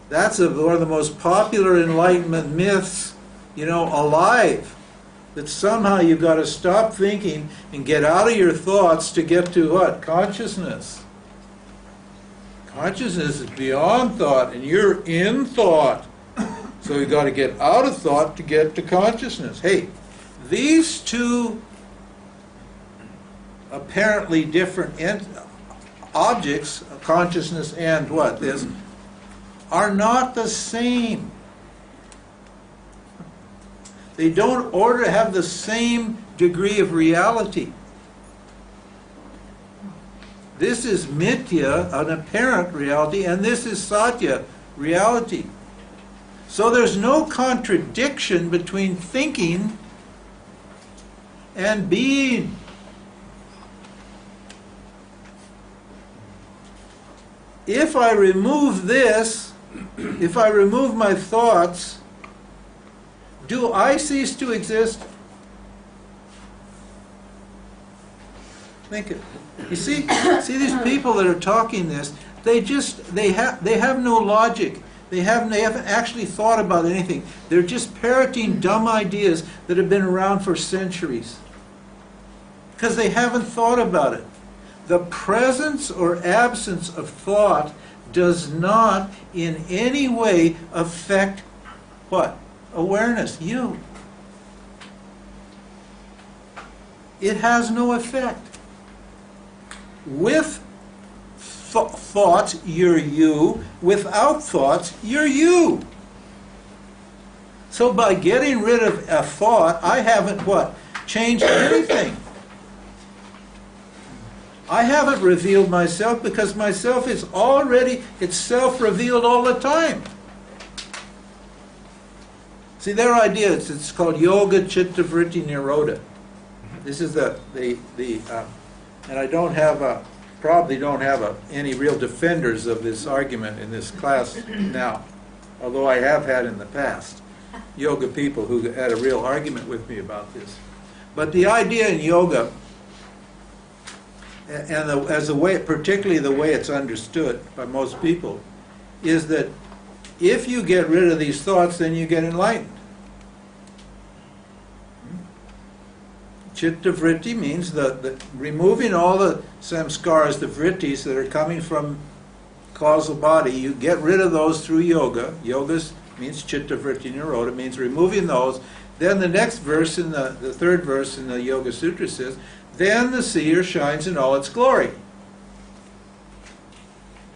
That's one of the most popular Enlightenment myths, alive. That somehow you've got to stop thinking and get out of your thoughts to get to what? Consciousness. Consciousness is beyond thought, and you're in thought. So you've got to get out of thought to get to consciousness. Hey, these two apparently different objects, consciousness and what? This, are not the same. They don't order to have the same degree of reality. This is mithya, an apparent reality, and this is satya, reality. So there's no contradiction between thinking and being. If I remove this, if I remove my thoughts, do I cease to exist? Think it. You see these people that are talking this, they have no logic. They haven't actually thought about anything. They're just parroting dumb ideas that have been around for centuries. Because they haven't thought about it. The presence or absence of thought does not in any way affect what? Awareness, you. It has no effect. With thoughts, you're you. Without thoughts, you're you. So by getting rid of a thought, I haven't what? Changed anything. I haven't revealed myself because myself is already itself revealed all the time. See, their idea is it's called Yoga Chitta Vritti Nirodha. This is and I don't have probably don't have any real defenders of this argument in this class now, although I have had in the past yoga people who had a real argument with me about this. But the idea in yoga, and particularly the way it's understood by most people, is that if you get rid of these thoughts, then you get enlightened. Chitta vritti means the removing all the samskaras, the vrittis that are coming from causal body. You get rid of those through yoga. Yoga means chitta vritti nirodha, means removing those. Then the next verse, in the third verse in the Yoga Sutra says, then the seer shines in all its glory.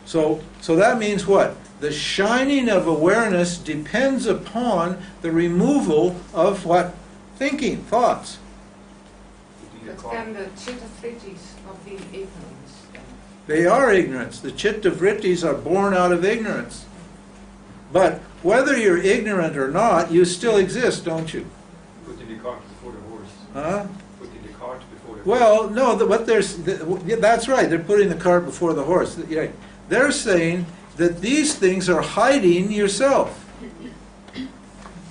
So that means what? The shining of awareness depends upon the removal of what? Thinking, thoughts. But then the chitta vrittis of being ignorance. They are ignorance. The chitta vrittis are born out of ignorance. But whether you're ignorant or not, you still exist, don't you? Putting the cart before the horse. Huh? Putting the cart before the horse. Well, no, that's right. They're putting the cart before the horse. Yeah. They're saying that these things are hiding yourself,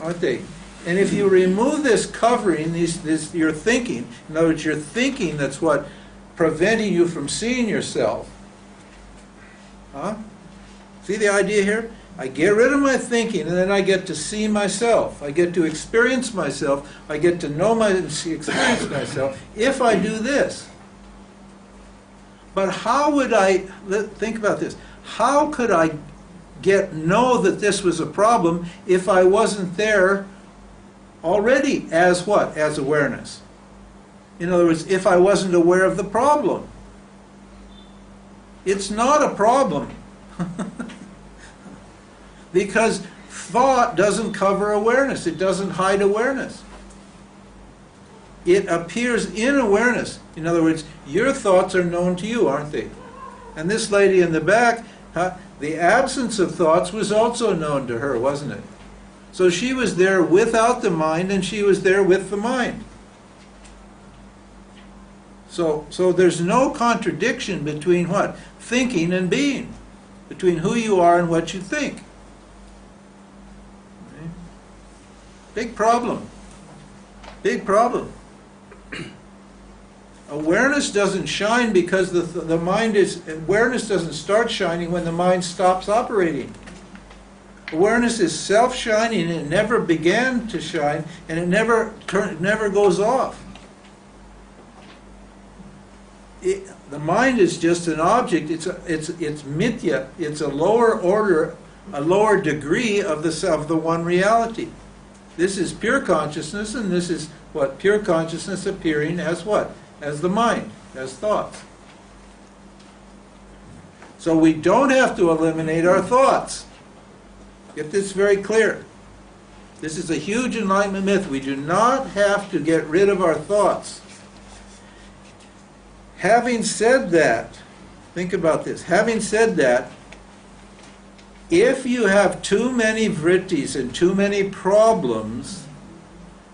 aren't they? And if you remove this covering, your thinking, in other words, your thinking that's what preventing you from seeing yourself. Huh? See the idea here? I get rid of my thinking, and then I get to see myself. I get to experience myself. I get to know experience myself if I do this. But how would think about this? How could I know that this was a problem if I wasn't there already as what? As awareness. In other words, if I wasn't aware of the problem. It's not a problem. Because thought doesn't cover awareness. It doesn't hide awareness. It appears in awareness. In other words, your thoughts are known to you, aren't they? And this lady in the back, the absence of thoughts was also known to her, wasn't it? So she was there without the mind, and she was there with the mind. So there's no contradiction between what? Thinking and being. Between who you are and what you think. Big problem. Big problem. Awareness doesn't shine because the mind is, awareness doesn't start shining when the mind stops operating. Awareness is self-shining, and it never began to shine, and it never goes off. The mind is just an object. It's mithya. It's a lower order, a lower degree of the one reality. This is pure consciousness, and this is what? Pure consciousness appearing as what? As the mind, as thoughts. So we don't have to eliminate our thoughts. Get this very clear. This is a huge enlightenment myth. We do not have to get rid of our thoughts. Having said that, think about this. Having said that, if you have too many vrittis and too many problems,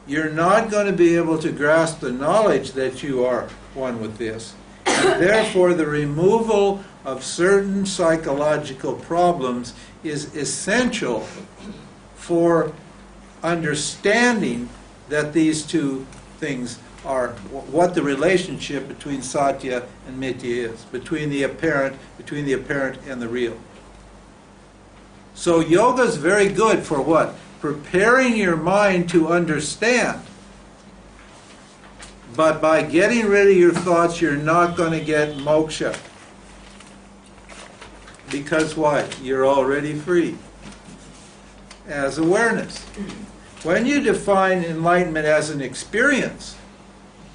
you're not going to be able to grasp the knowledge that you are one with this. And therefore, the removal of certain psychological problems is essential for understanding that these two things are what the relationship between satya and mithya is, between the apparent and the real. So yoga is very good for what? Preparing your mind to understand. But by getting rid of your thoughts, you're not going to get moksha. Because why? You're already free. As awareness. When you define enlightenment as an experience,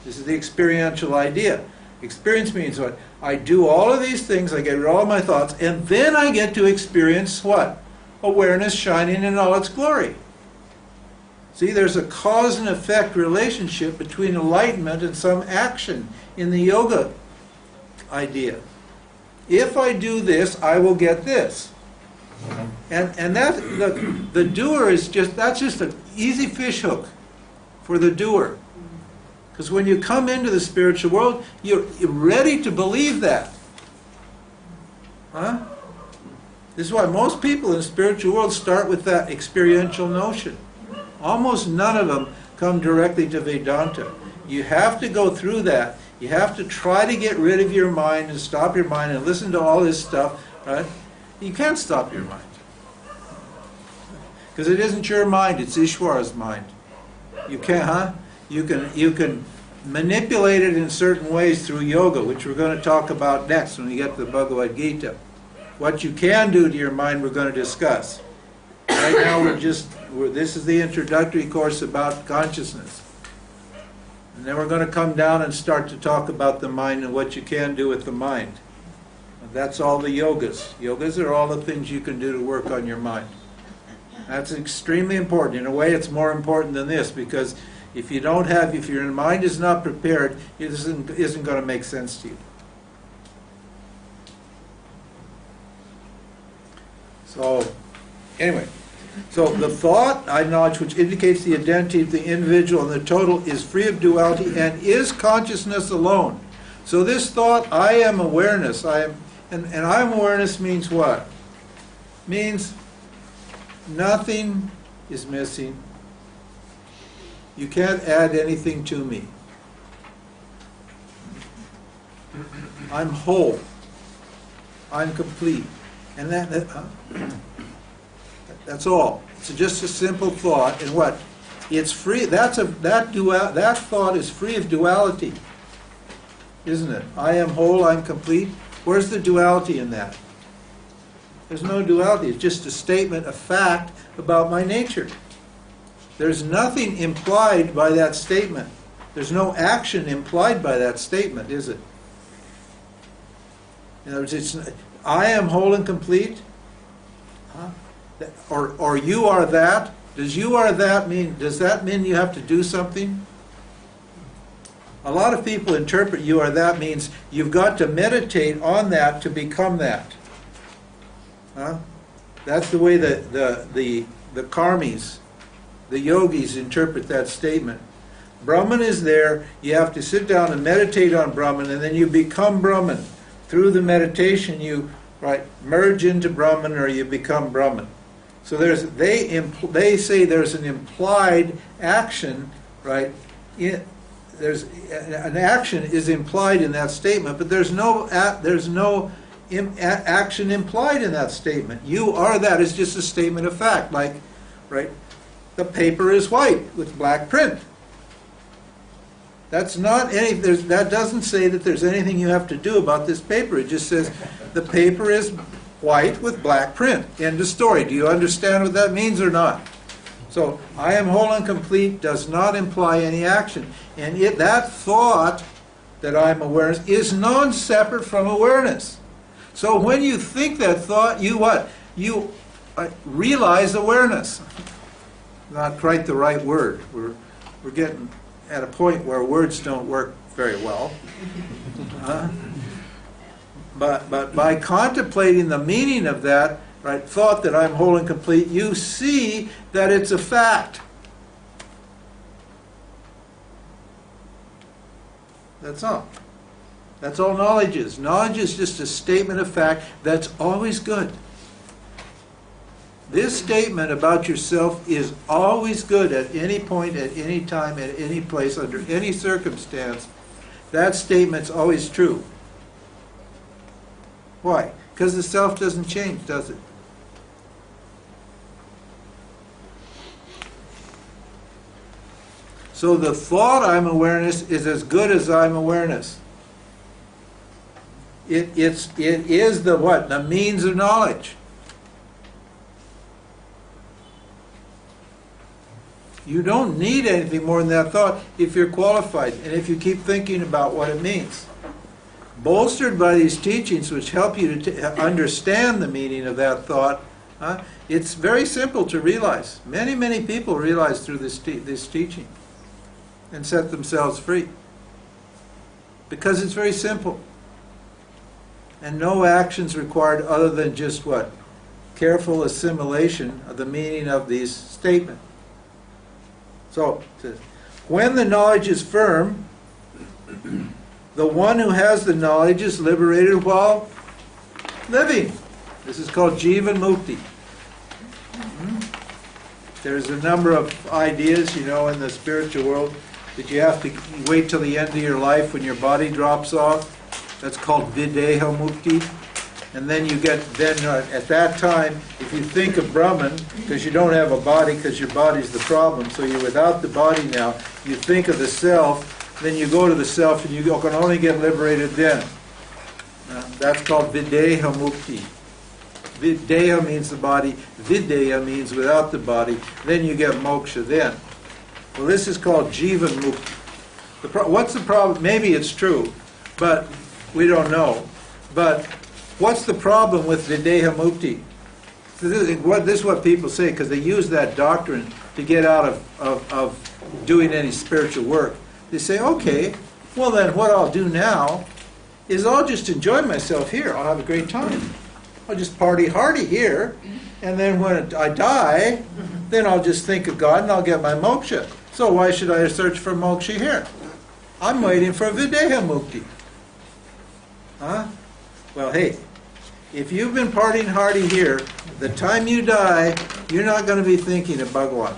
this is the experiential idea. Experience means what? I do all of these things, I get rid of all my thoughts, and then I get to experience what? Awareness shining in all its glory. See, there's a cause and effect relationship between enlightenment and some action in the yoga idea. If I do this, I will get this. And that the doer is that's just an easy fish hook for the doer. Because when you come into the spiritual world, you're ready to believe that. Huh? This is why most people in the spiritual world start with that experiential notion. Almost none of them come directly to Vedanta. You have to go through that. You have to try to get rid of your mind and stop your mind and listen to all this stuff, right? You can't stop your mind. Because it isn't your mind, it's Ishwara's mind. You can't, huh? You can manipulate it in certain ways through yoga, which we're going to talk about next when we get to the Bhagavad Gita. What you can do to your mind, we're going to discuss. Right now, this is the introductory course about consciousness. And then we're going to come down and start to talk about the mind and what you can do with the mind. That's all the yogas. Yogas are all the things you can do to work on your mind. That's extremely important. In a way, it's more important than this, because if your mind is not prepared, it isn't going to make sense to you. So, anyway, so the thought, I knowledge, which indicates the identity of the individual and the total, is free of duality and is consciousness alone. So this thought, I am awareness, and I am awareness means what? Means nothing is missing. You can't add anything to me. I'm whole. I'm complete. And that's all. It's just a simple thought. And what? It's free. That thought is free of duality, isn't it? I am whole. I'm complete. Where's the duality in that? There's no duality. It's just a statement, a fact about my nature. There's nothing implied by that statement. There's no action implied by that statement, is it? In other words, I am whole and complete. Huh? Or you are that. Does that mean you have to do something? A lot of people interpret you are that means you've got to meditate on that to become that. Huh? That's the way the karmis, the yogis, interpret that statement. Brahman is there, you have to sit down and meditate on Brahman, and then you become Brahman. Through the meditation you merge into Brahman, or you become Brahman. So they say there's an implied action, right? There's an action is implied in that statement, but there's no action implied in that statement. You are that. It's just a statement of fact, like, right? The paper is white with black print. That's not any. That doesn't say that there's anything you have to do about this paper. It just says the paper is white with black print. End of story. Do you understand what that means or not? So, I am whole and complete does not imply any action. And that thought that I'm awareness is non-separate from awareness. So when you think that thought, you what? You realize awareness. Not quite the right word. We're getting at a point where words don't work very well. But by contemplating the meaning of that, right, thought that I'm whole and complete, you see that it's a fact. That's all. That's all knowledge is. Knowledge is just a statement of fact that's always good. This statement about yourself is always good at any point, at any time, at any place, under any circumstance. That statement's always true. Why? Because the self doesn't change, does it? So the thought I'm awareness is as good as I'm awareness. It is the what? The means of knowledge. You don't need anything more than that thought if you're qualified and if you keep thinking about what it means. Bolstered by these teachings which help you to understand the meaning of that thought, it's very simple to realize. Many, many people realize through this teaching and set themselves free. Because it's very simple. And no actions required other than just what? Careful assimilation of the meaning of these statements. So, when the knowledge is firm, the one who has the knowledge is liberated while living. This is called Jivan Mukti. There's a number of ideas, in the spiritual world that you have to wait till the end of your life when your body drops off. That's called Videha Mukti. And then at that time, if you think of Brahman, because you don't have a body, because your body's the problem, so you're without the body now, you think of the self, then you go to the self and you can only get liberated then. That's called Videha Mukti. Videha means the body, Videha means without the body, then you get moksha then. Well, this is called Jivan Mukti. What's the problem? Maybe it's true, but we don't know. But what's the problem with Videha Mukti? This is what people say, because they use that doctrine to get out of doing any spiritual work. They say, okay, well then what I'll do now is I'll just enjoy myself here. I'll have a great time. I'll just party hardy here, and then when I die, then I'll just think of God and I'll get my moksha. So why should I search for moksha here? I'm waiting for Videha Mukti. Well, hey, if you've been partying hardy here, the time you die, you're not going to be thinking of Bhagawan.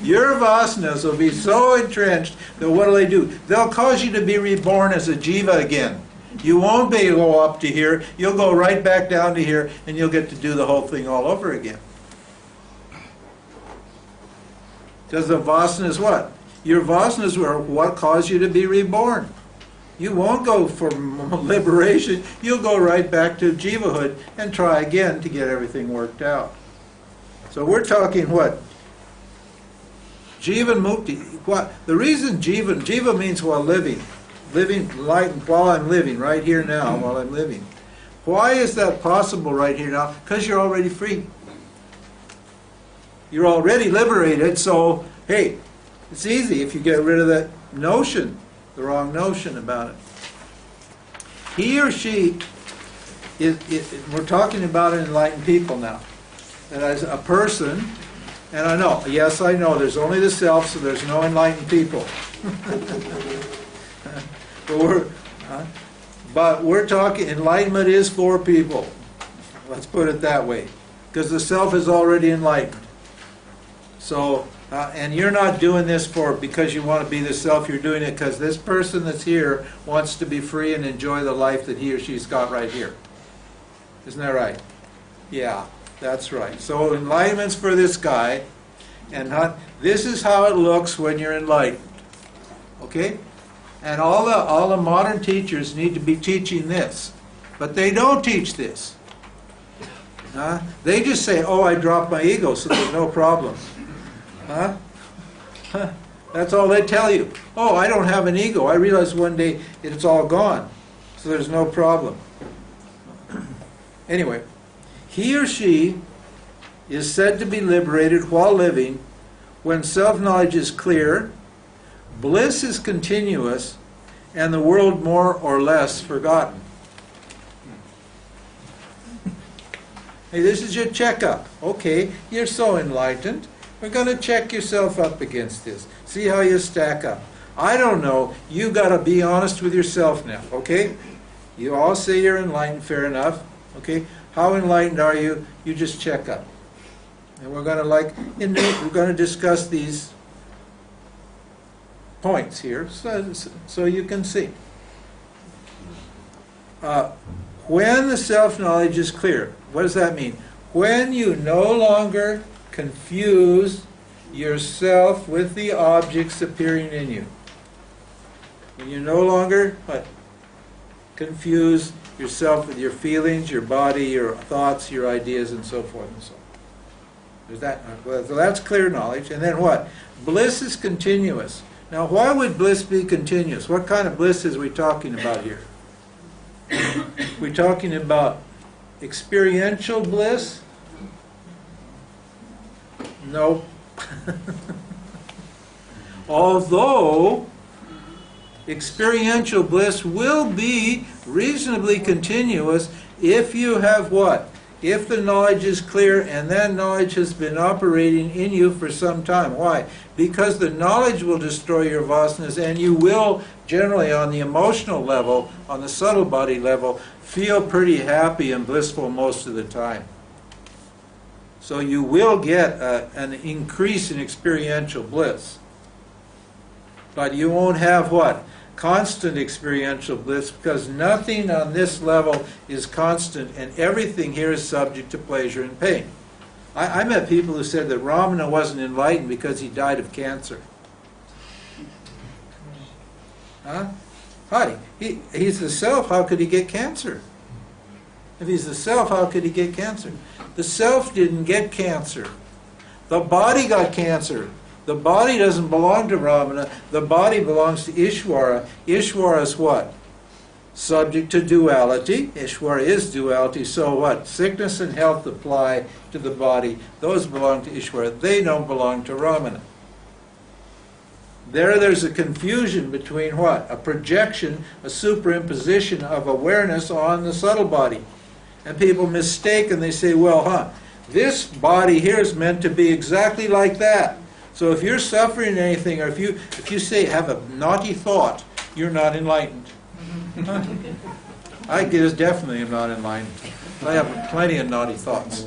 Your vasanas will be so entrenched that what do? They'll cause you to be reborn as a jiva again. You won't be able to go up to here. You'll go right back down to here, and you'll get to do the whole thing all over again. Because the vasanas what? Your vasanas were what caused you to be reborn. You won't go for liberation. You'll go right back to jivahood and try again to get everything worked out. So we're talking what? Jivan Mukti. What? The reason Jiva means while living. Living while I'm living, right here now, while I'm living. Why is that possible right here now? Because you're already free. You're already liberated, so, hey, it's easy if you get rid of that notion. The wrong notion about it. He or she we're talking about enlightened people now. And as a person, and I know, yes, I know, there's only the self, so there's no enlightened people. But we're talking, enlightenment is for people. Let's put it that way. because the self is already enlightened. So, and you're not doing this because you want to be the self, you're doing it because this person that's here wants to be free and enjoy the life that he or she's got right here. Isn't that right? Yeah, that's right. So enlightenment's for this guy, and this is how it looks when you're enlightened. Okay? And all the modern teachers need to be teaching this. But they don't teach this. They just say, oh, I dropped my ego, so there's no problem. That's all they tell you. Oh, I don't have an ego. I realized one day it's all gone, so there's no problem. Anyway, he or she is said to be liberated while living when self-knowledge is clear, bliss is continuous, and the world more or less forgotten. Hey, this is your checkup. Okay, you're so enlightened. We're going to check yourself up against this. See how you stack up. I don't know. You got to be honest with yourself now, okay? You all say you're enlightened, fair enough. Okay? How enlightened are you? You just check up. And we're going to we're going to discuss these points here so you can see. When the self-knowledge is clear, what does that mean? When you no longer confuse yourself with the objects appearing in you. When you no longer confuse yourself with your feelings, your body, your thoughts, your ideas, and so forth and so on. There's that. So that's clear knowledge. And then what? Bliss is continuous. Now, why would bliss be continuous? What kind of bliss is we talking about here? We're talking about experiential bliss? No. Although experiential bliss will be reasonably continuous if you have what? If the knowledge is clear and that knowledge has been operating in you for some time. Why? Because the knowledge will destroy your vasanas, and you will generally on the emotional level, on the subtle body level, feel pretty happy and blissful most of the time. So you will get an increase in experiential bliss. But you won't have what? Constant experiential bliss, because nothing on this level is constant, and everything here is subject to pleasure and pain. I met people who said that Ramana wasn't enlightened because he died of cancer. Huh? Hi, he's the self, how could he get cancer? If he's the self, how could he get cancer? The self didn't get cancer. The body got cancer. The body doesn't belong to Ramana. The body belongs to Ishvara. Ishvara is what? Subject to duality. Ishvara is duality. So what? Sickness and health apply to the body. Those belong to Ishvara. They don't belong to Ramana. There's a confusion between what? A projection, a superimposition of awareness on the subtle body. And people mistake and they say, well, this body here is meant to be exactly like that. So if you're suffering anything, or if you say have a naughty thought, you're not enlightened. I definitely am not enlightened. I have plenty of naughty thoughts.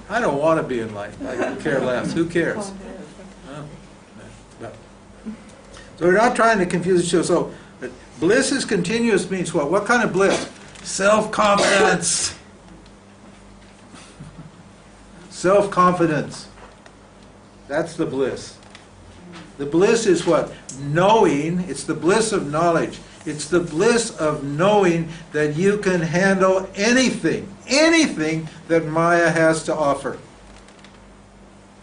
I don't want to be enlightened. I could care less. Who cares? So we're not trying to confuse each other. So bliss is continuous means what? What kind of bliss? Self-confidence. Self-confidence. That's the bliss. The bliss is what? Knowing. It's the bliss of knowledge. It's the bliss of knowing that you can handle anything that Maya has to offer.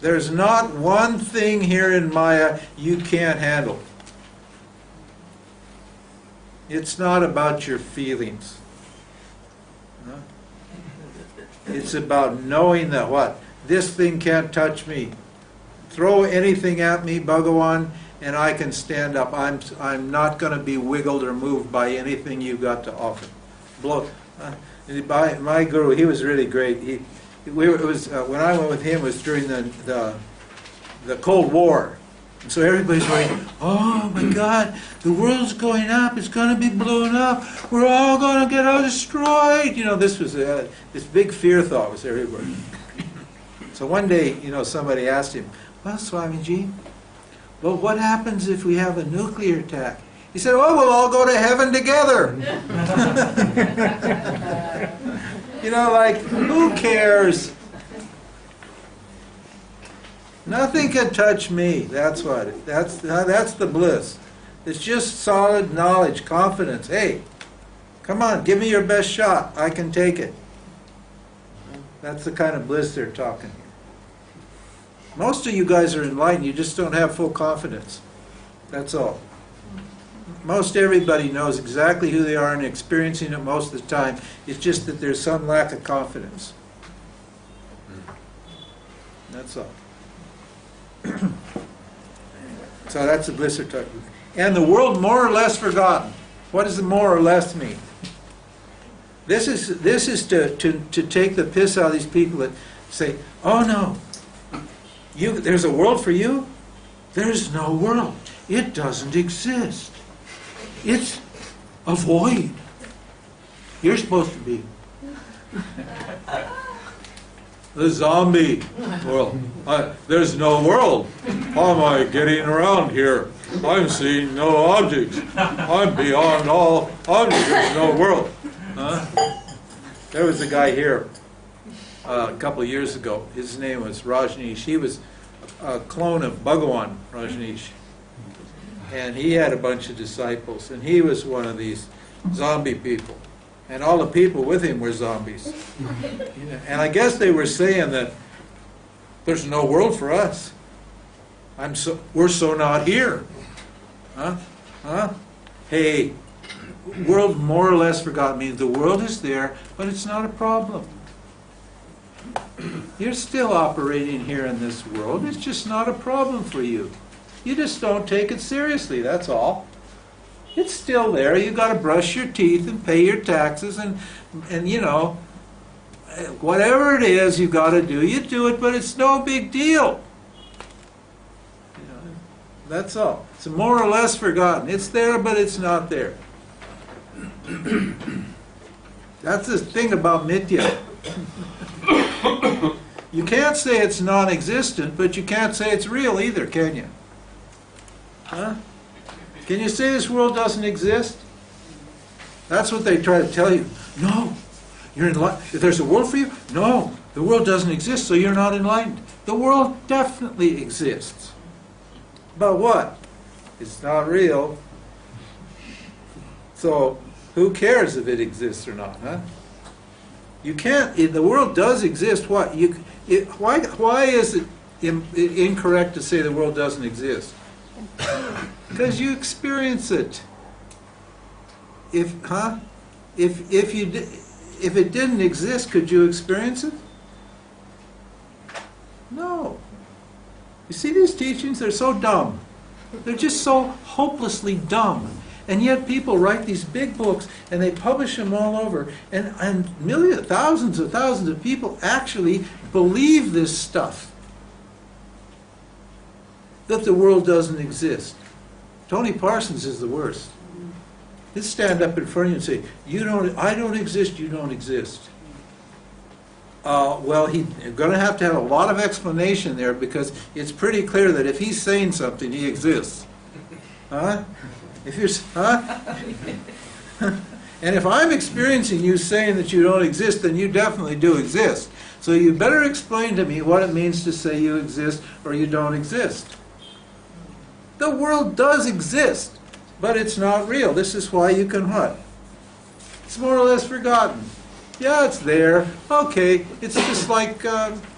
There's not one thing here in Maya you can't handle. It's not about your feelings. No? It's about knowing that what? This thing can't touch me. Throw anything at me, Bhagawan, and I can stand up. I'm not going to be wiggled or moved by anything you got to offer. My guru, he was really great. When I went with him, it was during the Cold War. So everybody's going, oh my God, the world's going up, it's going to be blown up, we're all going to get all destroyed. You know, this was this big fear thought was everywhere. So one day, you know, somebody asked him, well, Swamiji, well, what happens if we have a nuclear attack? He said, oh, we'll all go to heaven together. You know, like, who cares? Nothing can touch me. That's what. That's the bliss. It's just solid knowledge, confidence. Hey, come on, give me your best shot. I can take it. That's the kind of bliss they're talking here. Most of you guys are enlightened. You just don't have full confidence. That's all. Most everybody knows exactly who they are and experiencing it most of the time. It's just that there's some lack of confidence. That's all. So that's the bliss we're talking about. And the world more or less forgotten. What does the more or less mean? This is to take the piss out of these people that say, oh no, there's a world for you? There's no world. It doesn't exist. It's a void. You're supposed to be the zombie world. There's no world. How am I getting around here? I'm seeing no objects. I'm beyond all objects. There's no world. There was a guy here a couple of years ago. His name was Rajneesh. He was a clone of Bhagawan Rajneesh. And he had a bunch of disciples. And he was one of these zombie people. And all the people with him were zombies. And I guess they were saying that there's no world for us. We're so not here. Hey, world more or less forgotten means the world is there, but it's not a problem. You're still operating here in this world. It's just not a problem for you. You just don't take it seriously, that's all. It's still there. You got to brush your teeth and pay your taxes and you know, whatever it is you got to do, you do it, but it's no big deal. You know, that's all. It's more or less forgotten. It's there, but it's not there. That's the thing about Mithya. You can't say it's non-existent, but you can't say it's real either, can you? Huh? Can you say this world doesn't exist? That's what they try to tell you. No, you're enlightened. If there's a world for you, no, the world doesn't exist, so you're not enlightened. The world definitely exists. But what? It's not real. So who cares if it exists or not, huh? You can't. If the world does exist, what? Why is it incorrect to say the world doesn't exist? Because you experience it. If it didn't exist, could you experience it? No. You see these teachings? They're so dumb. They're just so hopelessly dumb. And yet people write these big books and they publish them all over. And millions, thousands of people actually believe this stuff. That the world doesn't exist. Tony Parsons is the worst. He'll stand up in front of you and say, I don't exist, you don't exist. Well, he's going to have a lot of explanation there because it's pretty clear that if he's saying something, he exists. Huh? And if I'm experiencing you saying that you don't exist, then you definitely do exist. So you better explain to me what it means to say you exist or you don't exist. The world does exist, but it's not real. This is why you can what? It's more or less forgotten. Yeah, it's there. Okay, it's just like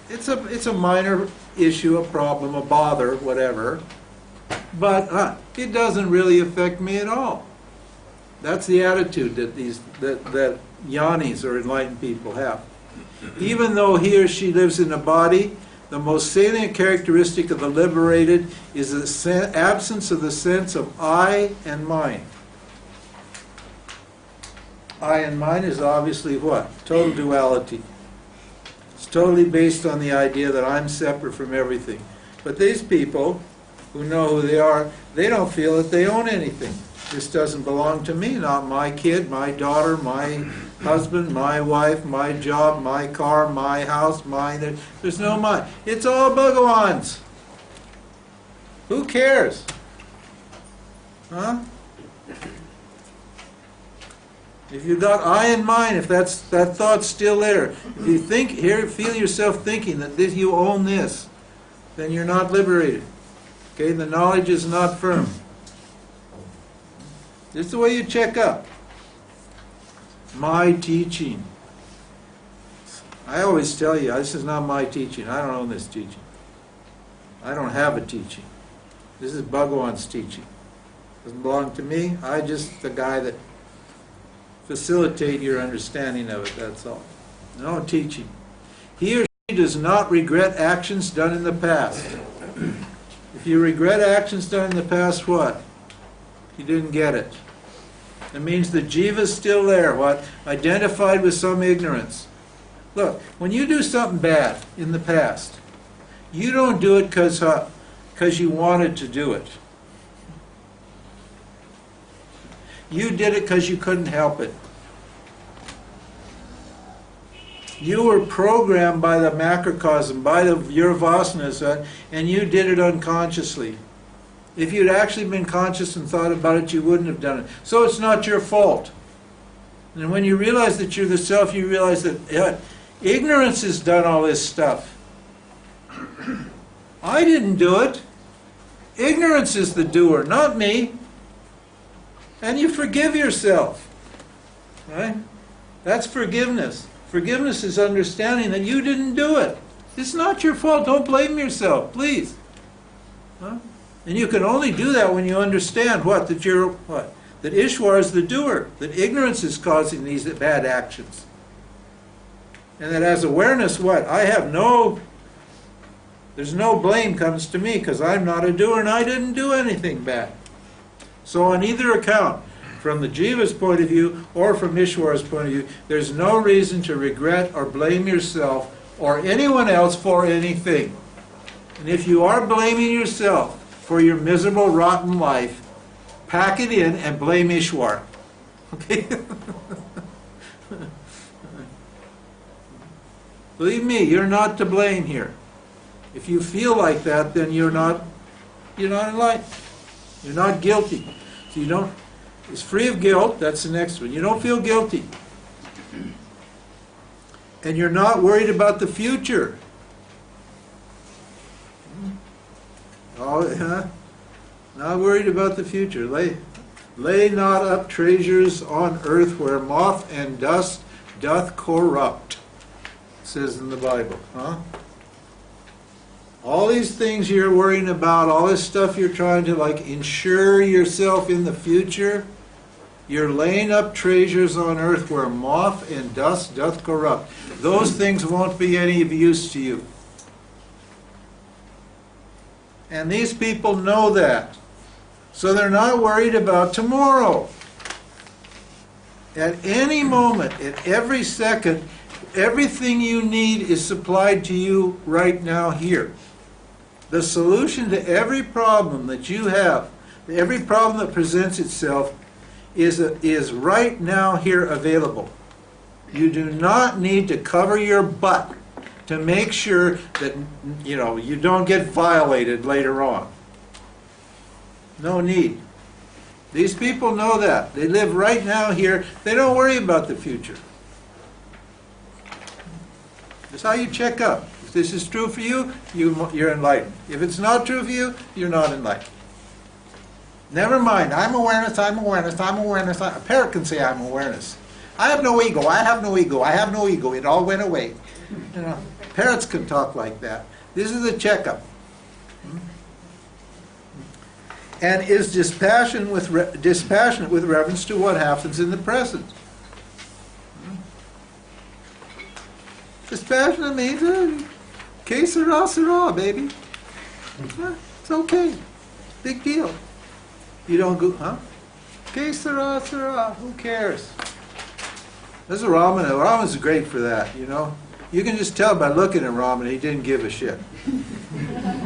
it's a minor issue, a problem, a bother, whatever. But it doesn't really affect me at all. That's the attitude that that Jnanis or enlightened people have. Even though he or she lives in a body, the most salient characteristic of the liberated is the absence of the sense of I and mine. I and mine is obviously what? Total duality. It's totally based on the idea that I'm separate from everything. But these people, who know who they are, they don't feel that they own anything. This doesn't belong to me, not my kid, my daughter, my husband, my wife, my job, my car, my house, mine. There's no mine. It's all Bhagawan's. Who cares? Huh? If you've got I in mind, if that thought's still there, if you feel yourself thinking that you own this, then you're not liberated. Okay, the knowledge is not firm. This is the way you check up. My teaching. I always tell you, this is not my teaching. I don't own this teaching. I don't have a teaching. This is Bhagawan's teaching. It doesn't belong to me. I'm just the guy that facilitate your understanding of it, that's all. No teaching. He or she does not regret actions done in the past. If you regret actions done in the past, what? You didn't get it. It means the jiva's still there, what? Identified with some ignorance. Look, when you do something bad in the past, you don't do it because you wanted to do it. You did it because you couldn't help it. You were programmed by the macrocosm, by your vasanas, and you did it unconsciously. If you'd actually been conscious and thought about it, you wouldn't have done it. So it's not your fault. And when you realize that you're the self, you realize that ignorance has done all this stuff. I didn't do it. Ignorance is the doer, not me. And you forgive yourself. Right? That's forgiveness. Forgiveness is understanding that you didn't do it. It's not your fault. Don't blame yourself, please. Huh? And you can only do that when you understand what? That Ishwar is the doer. That ignorance is causing these bad actions. And that as awareness, what? There's no blame comes to me because I'm not a doer and I didn't do anything bad. So on either account, from the jiva's point of view or from Ishwar's point of view, there's no reason to regret or blame yourself or anyone else for anything. And if you are blaming yourself for your miserable, rotten life, pack it in and blame Ishwar. Okay? Believe me, you're not to blame here. If you feel like that, then you're not enlightened. You're not guilty. So it's free of guilt, that's the next one. You don't feel guilty. And you're not worried about the future. Not worried about the future. Lay not up treasures on earth where moth and dust doth corrupt. It says in the Bible. All these things you're worrying about, all this stuff you're trying to insure yourself in the future, you're laying up treasures on earth where moth and dust doth corrupt. Those things won't be any of use to you. And these people know that. So they're not worried about tomorrow. At any moment, at every second, everything you need is supplied to you right now here. The solution to every problem that you have, every problem that presents itself, is right now here available. You do not need to cover your butt to make sure that you don't get violated later on. No need. These people know that. They live right now here. They don't worry about the future. That's how you check up. If this is true for you, you're enlightened. If it's not true for you, you're not enlightened. Never mind. I'm awareness, I'm awareness, I'm awareness. A parrot can say I'm awareness. I have no ego, I have no ego, I have no ego. It all went away. Parrots can talk like that. This is a checkup. And is dispassionate with reference to what happens in the present. Dispassionate means, que sera, sera, baby. It's okay. Big deal. You don't go, Que sera, sera. Who cares? This is Ramana. Ramana's great for that, You can just tell by looking at Ramana, he didn't give a shit.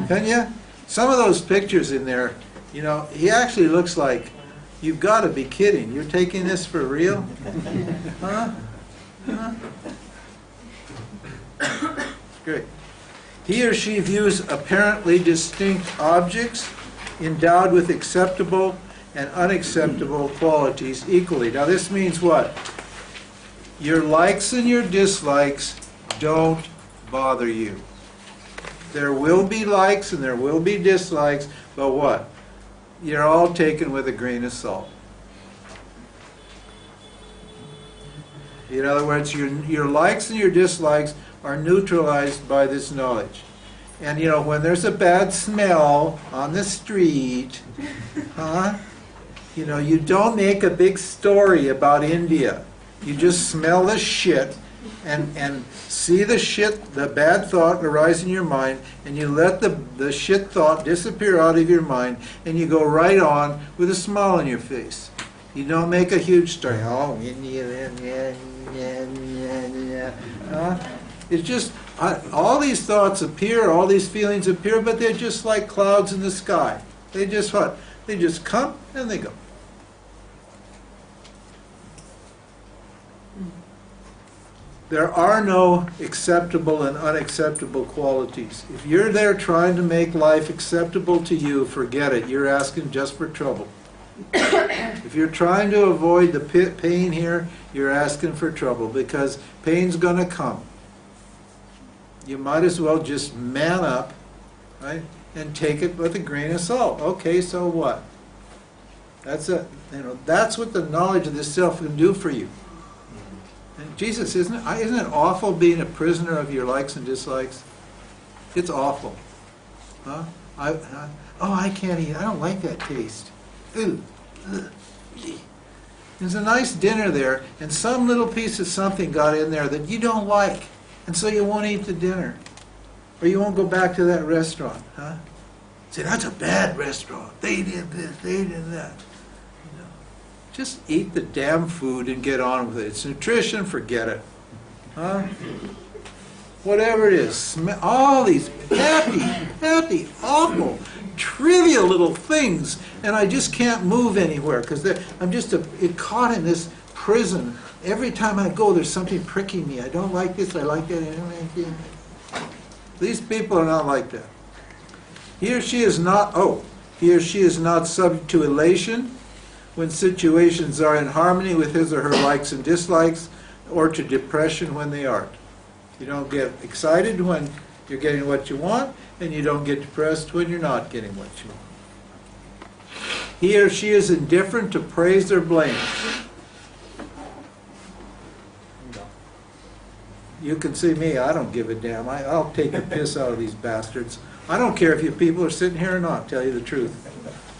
Can you? Some of those pictures in there, you know, he actually looks like, you've got to be kidding. You're taking this for real? Huh? Huh? Great. He or she views apparently distinct objects endowed with acceptable and unacceptable qualities equally. Now this means what? Your likes and your dislikes don't bother you. There will be likes and there will be dislikes, but what? You're all taken with a grain of salt. In other words, your likes and your dislikes are neutralized by this knowledge. And you know, when there's a bad smell on the street, you know, you don't make a big story about India. You just smell the shit and see the shit, the bad thought arise in your mind, and you let the shit thought disappear out of your mind, and you go right on with a smile on your face. You don't make a huge story. Oh, India, it's just, all these thoughts appear, all these feelings appear, but they're just like clouds in the sky. They just what? They just come and they go. There are no acceptable and unacceptable qualities. If you're there trying to make life acceptable to you, forget it. You're asking just for trouble. If you're trying to avoid the pain here, you're asking for trouble, because pain's going to come. You might as well just man up, right, and take it with a grain of salt. Okay, so what? That's it. You know, that's what the knowledge of this self can do for you. And Jesus, isn't it awful being a prisoner of your likes and dislikes? It's awful. Huh? I can't eat. I don't like that taste. Ooh. Ugh. There's a nice dinner there, and some little piece of something got in there that you don't like, and so you won't eat the dinner, or you won't go back to that restaurant. Huh? Say, that's a bad restaurant. They did this. They did that. Just eat the damn food and get on with it. It's nutrition, forget it. Huh? Whatever it is, all these happy, awful, trivial little things, and I just can't move anywhere because I'm just caught in this prison. Every time I go, there's something pricking me. I don't like this, I like that. I don't like that. These people are not like that. He or she is not subject to elation when situations are in harmony with his or her likes and dislikes, or to depression when they aren't. You don't get excited when you're getting what you want, and you don't get depressed when you're not getting what you want. He or she is indifferent to praise or blame. You can see me, I don't give a damn. I'll take the piss out of these bastards. I don't care if you people are sitting here or not, tell you the truth.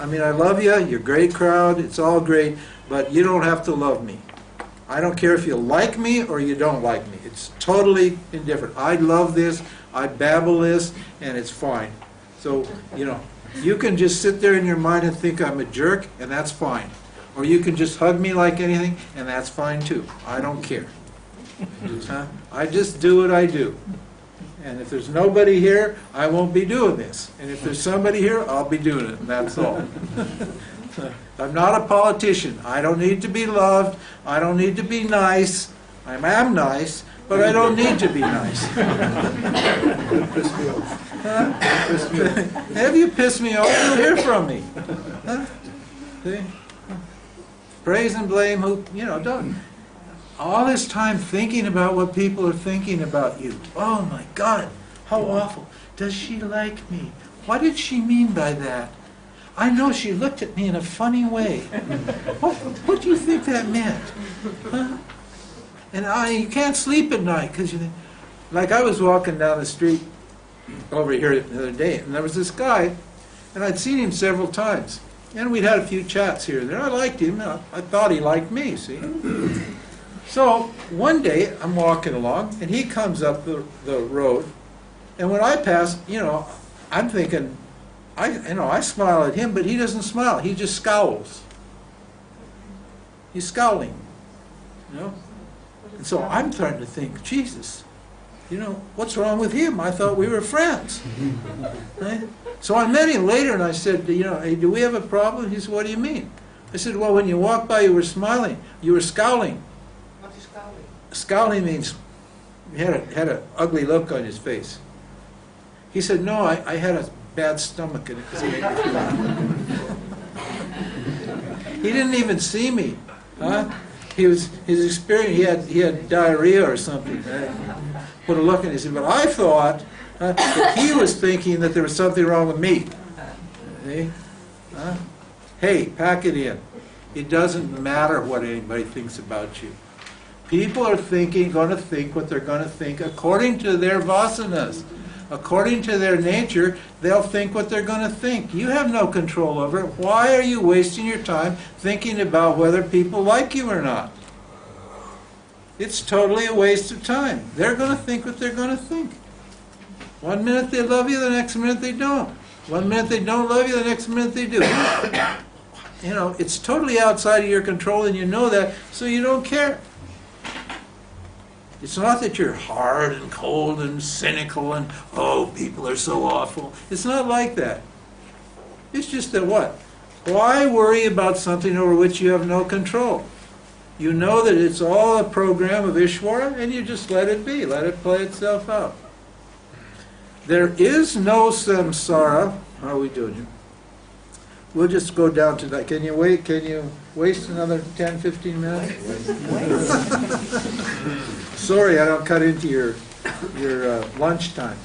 I mean, I love you, you're a great crowd, it's all great, but you don't have to love me. I don't care if you like me or you don't like me. It's totally indifferent. I love this, I babble this, and it's fine. So, you know, you can just sit there in your mind and think I'm a jerk, and that's fine. Or you can just hug me like anything, and that's fine too. I don't care. I just do what I do. And if there's nobody here, I won't be doing this. And if there's somebody here, I'll be doing it, and that's all. I'm not a politician. I don't need to be loved. I don't need to be nice. I am nice, but I don't need to be nice. Have you pissed me off? You'll hear from me. See? Praise and blame who, you know, don't. All this time thinking about what people are thinking about you. Oh my God, how awful. Does she like me? What did she mean by that? I know she looked at me in a funny way. What do you think that meant? Huh? And you can't sleep at night because you think, like I was walking down the street over here the other day, and there was this guy, and I'd seen him several times, and we'd had a few chats here and there. I liked him. I thought he liked me, see? So one day I'm walking along, and he comes up the road, and when I pass, you know, I'm thinking, I smile at him, but he doesn't smile. He just scowls. He's scowling, you know. And so I'm starting to think, Jesus, You know, what's wrong with him? I thought we were friends. Right? So I met him later and I said, you know, hey, do we have a problem? He said, what do you mean? I said, well, when you walked by, you were smiling. You were scowling. What is scowling? Scowling means he had an ugly look on his face. He said, no, I had a bad stomach and it was making me feel. He didn't even see me. Huh? His experience, he had diarrhea or something. Right? Put a look in. He said, but I thought that he was thinking that there was something wrong with me. See? Huh? Hey, pack it in. It doesn't matter what anybody thinks about you. People are going to think what they're going to think according to their vasanas. According to their nature, they'll think what they're going to think. You have no control over it. Why are you wasting your time thinking about whether people like you or not? It's totally a waste of time. They're going to think what they're going to think. One minute they love you, the next minute they don't. One minute they don't love you, the next minute they do. You know, it's totally outside of your control and you know that, so you don't care. It's not that you're hard and cold and cynical and, oh, people are so awful. It's not like that. It's just that what? Why worry about something over which you have no control? You know that it's all a program of Ishvara, and you just let it be. Let it play itself out. There is no samsara. How are we doing here? We'll just go down to that. Can you wait? Can you waste another 10, 15 minutes? Sorry, I don't cut into your lunchtime.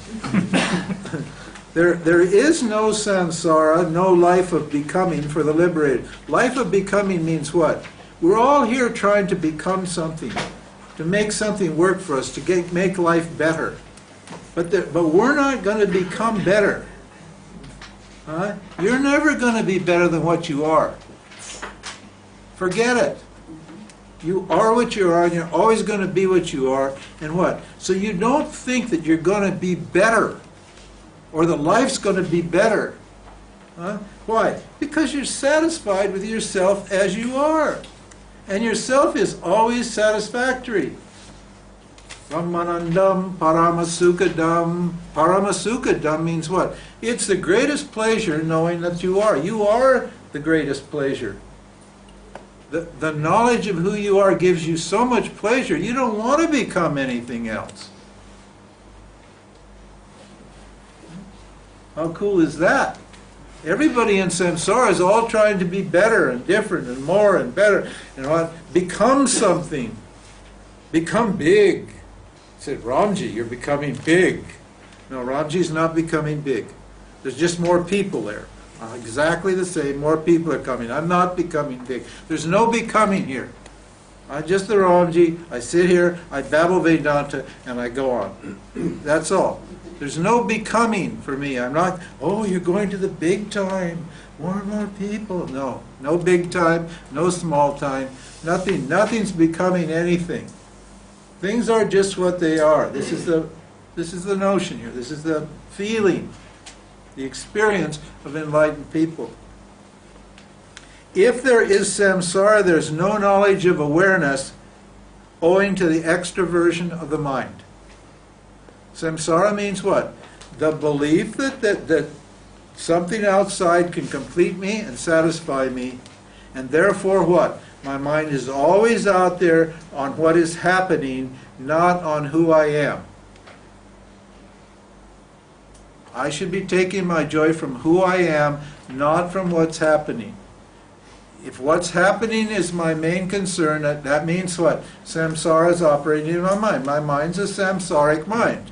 There is no samsara, no life of becoming for the liberated. Life of becoming means what? We're all here trying to become something, to make something work for us, to make life better. But we're not going to become better. Huh? You're never going to be better than what you are. Forget it. You are what you are, and you're always going to be what you are. And what? So you don't think that you're going to be better, or the life's going to be better. Huh? Why? Because you're satisfied with yourself as you are. And yourself is always satisfactory. Brahmanandam Paramasukadam. Paramasukadam means what? It's the greatest pleasure knowing that you are. You are the greatest pleasure. The knowledge of who you are gives you so much pleasure, you don't want to become anything else. How cool is that? Everybody in samsara is all trying to be better and different and more and better. And what? Become something. Become big. I said, Ramji, you're becoming big. No, Ramji's not becoming big. There's just more people there. Exactly the same. More people are coming. I'm not becoming big. There's no becoming here. I'm just the Ramji. I sit here, I babble Vedanta, and I go on. That's all. There's no becoming for me. I'm not, oh, you're going to the big time. More and more people. No. No big time. No small time. Nothing. Nothing's becoming anything. Things are just what they are. This is the notion here. This is the feeling, the experience of enlightened people. If there is samsara, there's no knowledge of awareness owing to the extroversion of the mind. Samsara means what? The belief that something outside can complete me and satisfy me, and therefore what? My mind is always out there on what is happening, not on who I am. I should be taking my joy from who I am, not from what's happening. If what's happening is my main concern, that means what? Samsara is operating in my mind. My mind's a samsaric mind.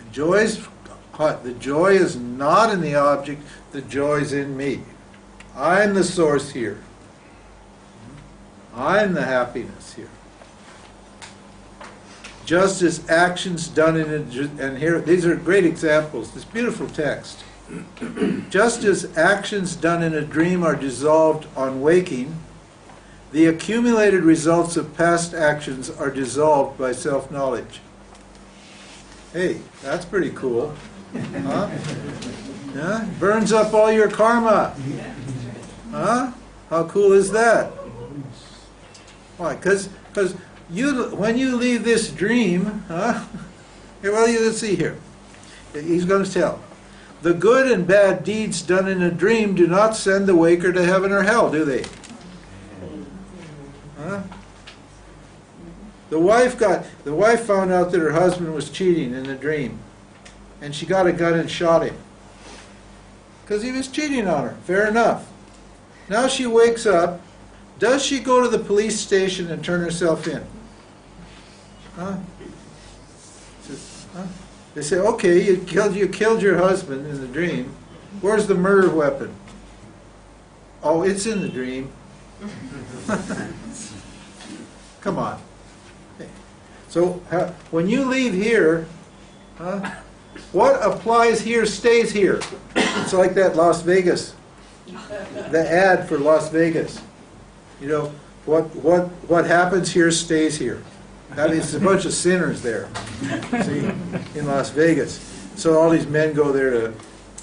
The joy is not in the object, the joy is in me. I'm the source here. I'm the happiness here. Just as actions done and here, these are great examples, this beautiful text. Just as actions done in a dream are dissolved on waking, the accumulated results of past actions are dissolved by self-knowledge. Hey, that's pretty cool. Huh? Yeah? Burns up all your karma. Huh? How cool is that? Why? Because Because when you leave this dream, here, well, let's see here. He's going to tell. The good and bad deeds done in a dream do not send the waker to heaven or hell, do they? Huh? The wife found out that her husband was cheating in a dream, and she got a gun and shot him because he was cheating on her. Fair enough. Now she wakes up. Does she go to the police station and turn herself in? Huh? They say, okay, you killed your husband in the dream. Where's the murder weapon? Oh, it's in the dream. Come on. So when you leave here, what applies here stays here. It's like that Las Vegas, the ad for Las Vegas. You know, what happens here stays here. That means there's a bunch of sinners there, see, in Las Vegas. So all these men go there to,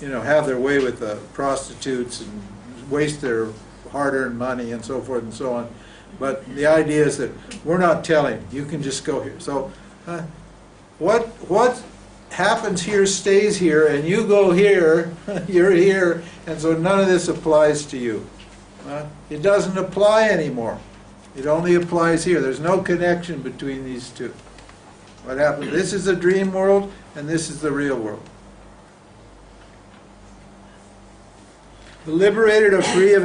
you know, have their way with the prostitutes and waste their hard-earned money and so forth and so on. But the idea is that we're not telling. You can just go here. So what happens here stays here, and you go here, you're here, and so none of this applies to you. It doesn't apply anymore. It only applies here. There's no connection between these two. What happens? This is the dream world, and this is the real world. The liberated are free of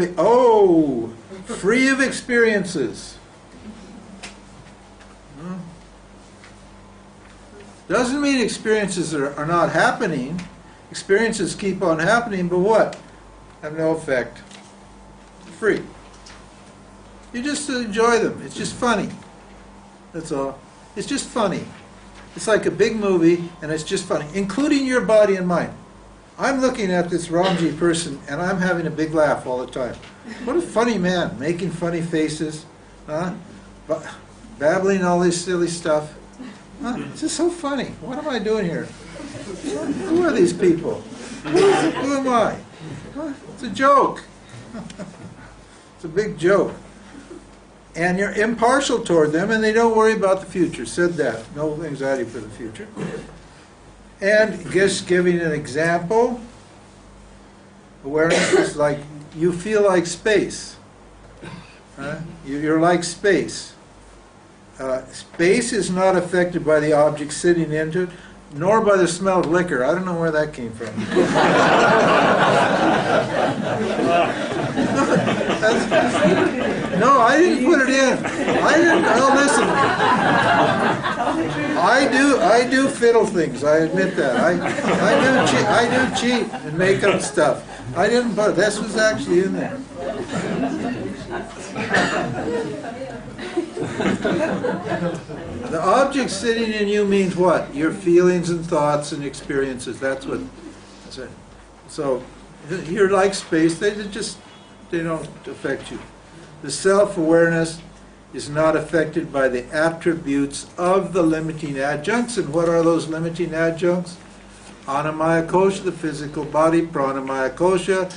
free of experiences. Doesn't mean experiences are not happening. Experiences keep on happening, but what? Have no effect. Free. You just enjoy them. It's just funny. That's all. It's just funny. It's like a big movie, and it's just funny, including your body and mind. I'm looking at this Ramji person, and I'm having a big laugh all the time. What a funny man, making funny faces, babbling all this silly stuff. It's just so funny. What am I doing here? Who are these people? Who am I? It's a joke. It's a big joke. And you're impartial toward them, and they don't worry about the future. Said that. No anxiety for the future. And just giving an example, awareness is like you feel like space. You're like space. Space is not affected by the object sitting into it, nor by the smell of liquor. I don't know where that came from. No, I didn't put it in. I didn't. Oh, listen. I do fiddle things. I admit that. I do cheat and make up stuff. I didn't put it. This was actually in there. The object sitting in you means what? Your feelings and thoughts and experiences. That's what. So you're like space. They don't affect you. The self-awareness is not affected by the attributes of the limiting adjuncts. And what are those limiting adjuncts? Annamaya kosha, the physical body; pranamaya kosha,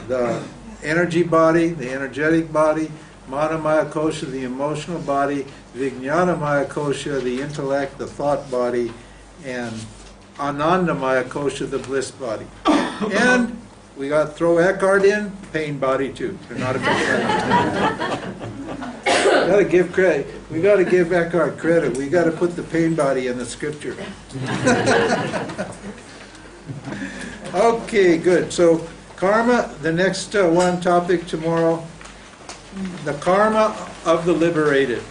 the energy body, the energetic body; manomaya kosha, the emotional body; vijnanamaya kosha, the intellect, the thought body; and anandamaya kosha, the bliss body. And we got to throw Eckhart in, pain body too. They're not affected. Got to give credit. We got to give Eckhart credit. We got to put the pain body in the scripture. Okay, good. So karma, the next one topic tomorrow, the karma of the liberated.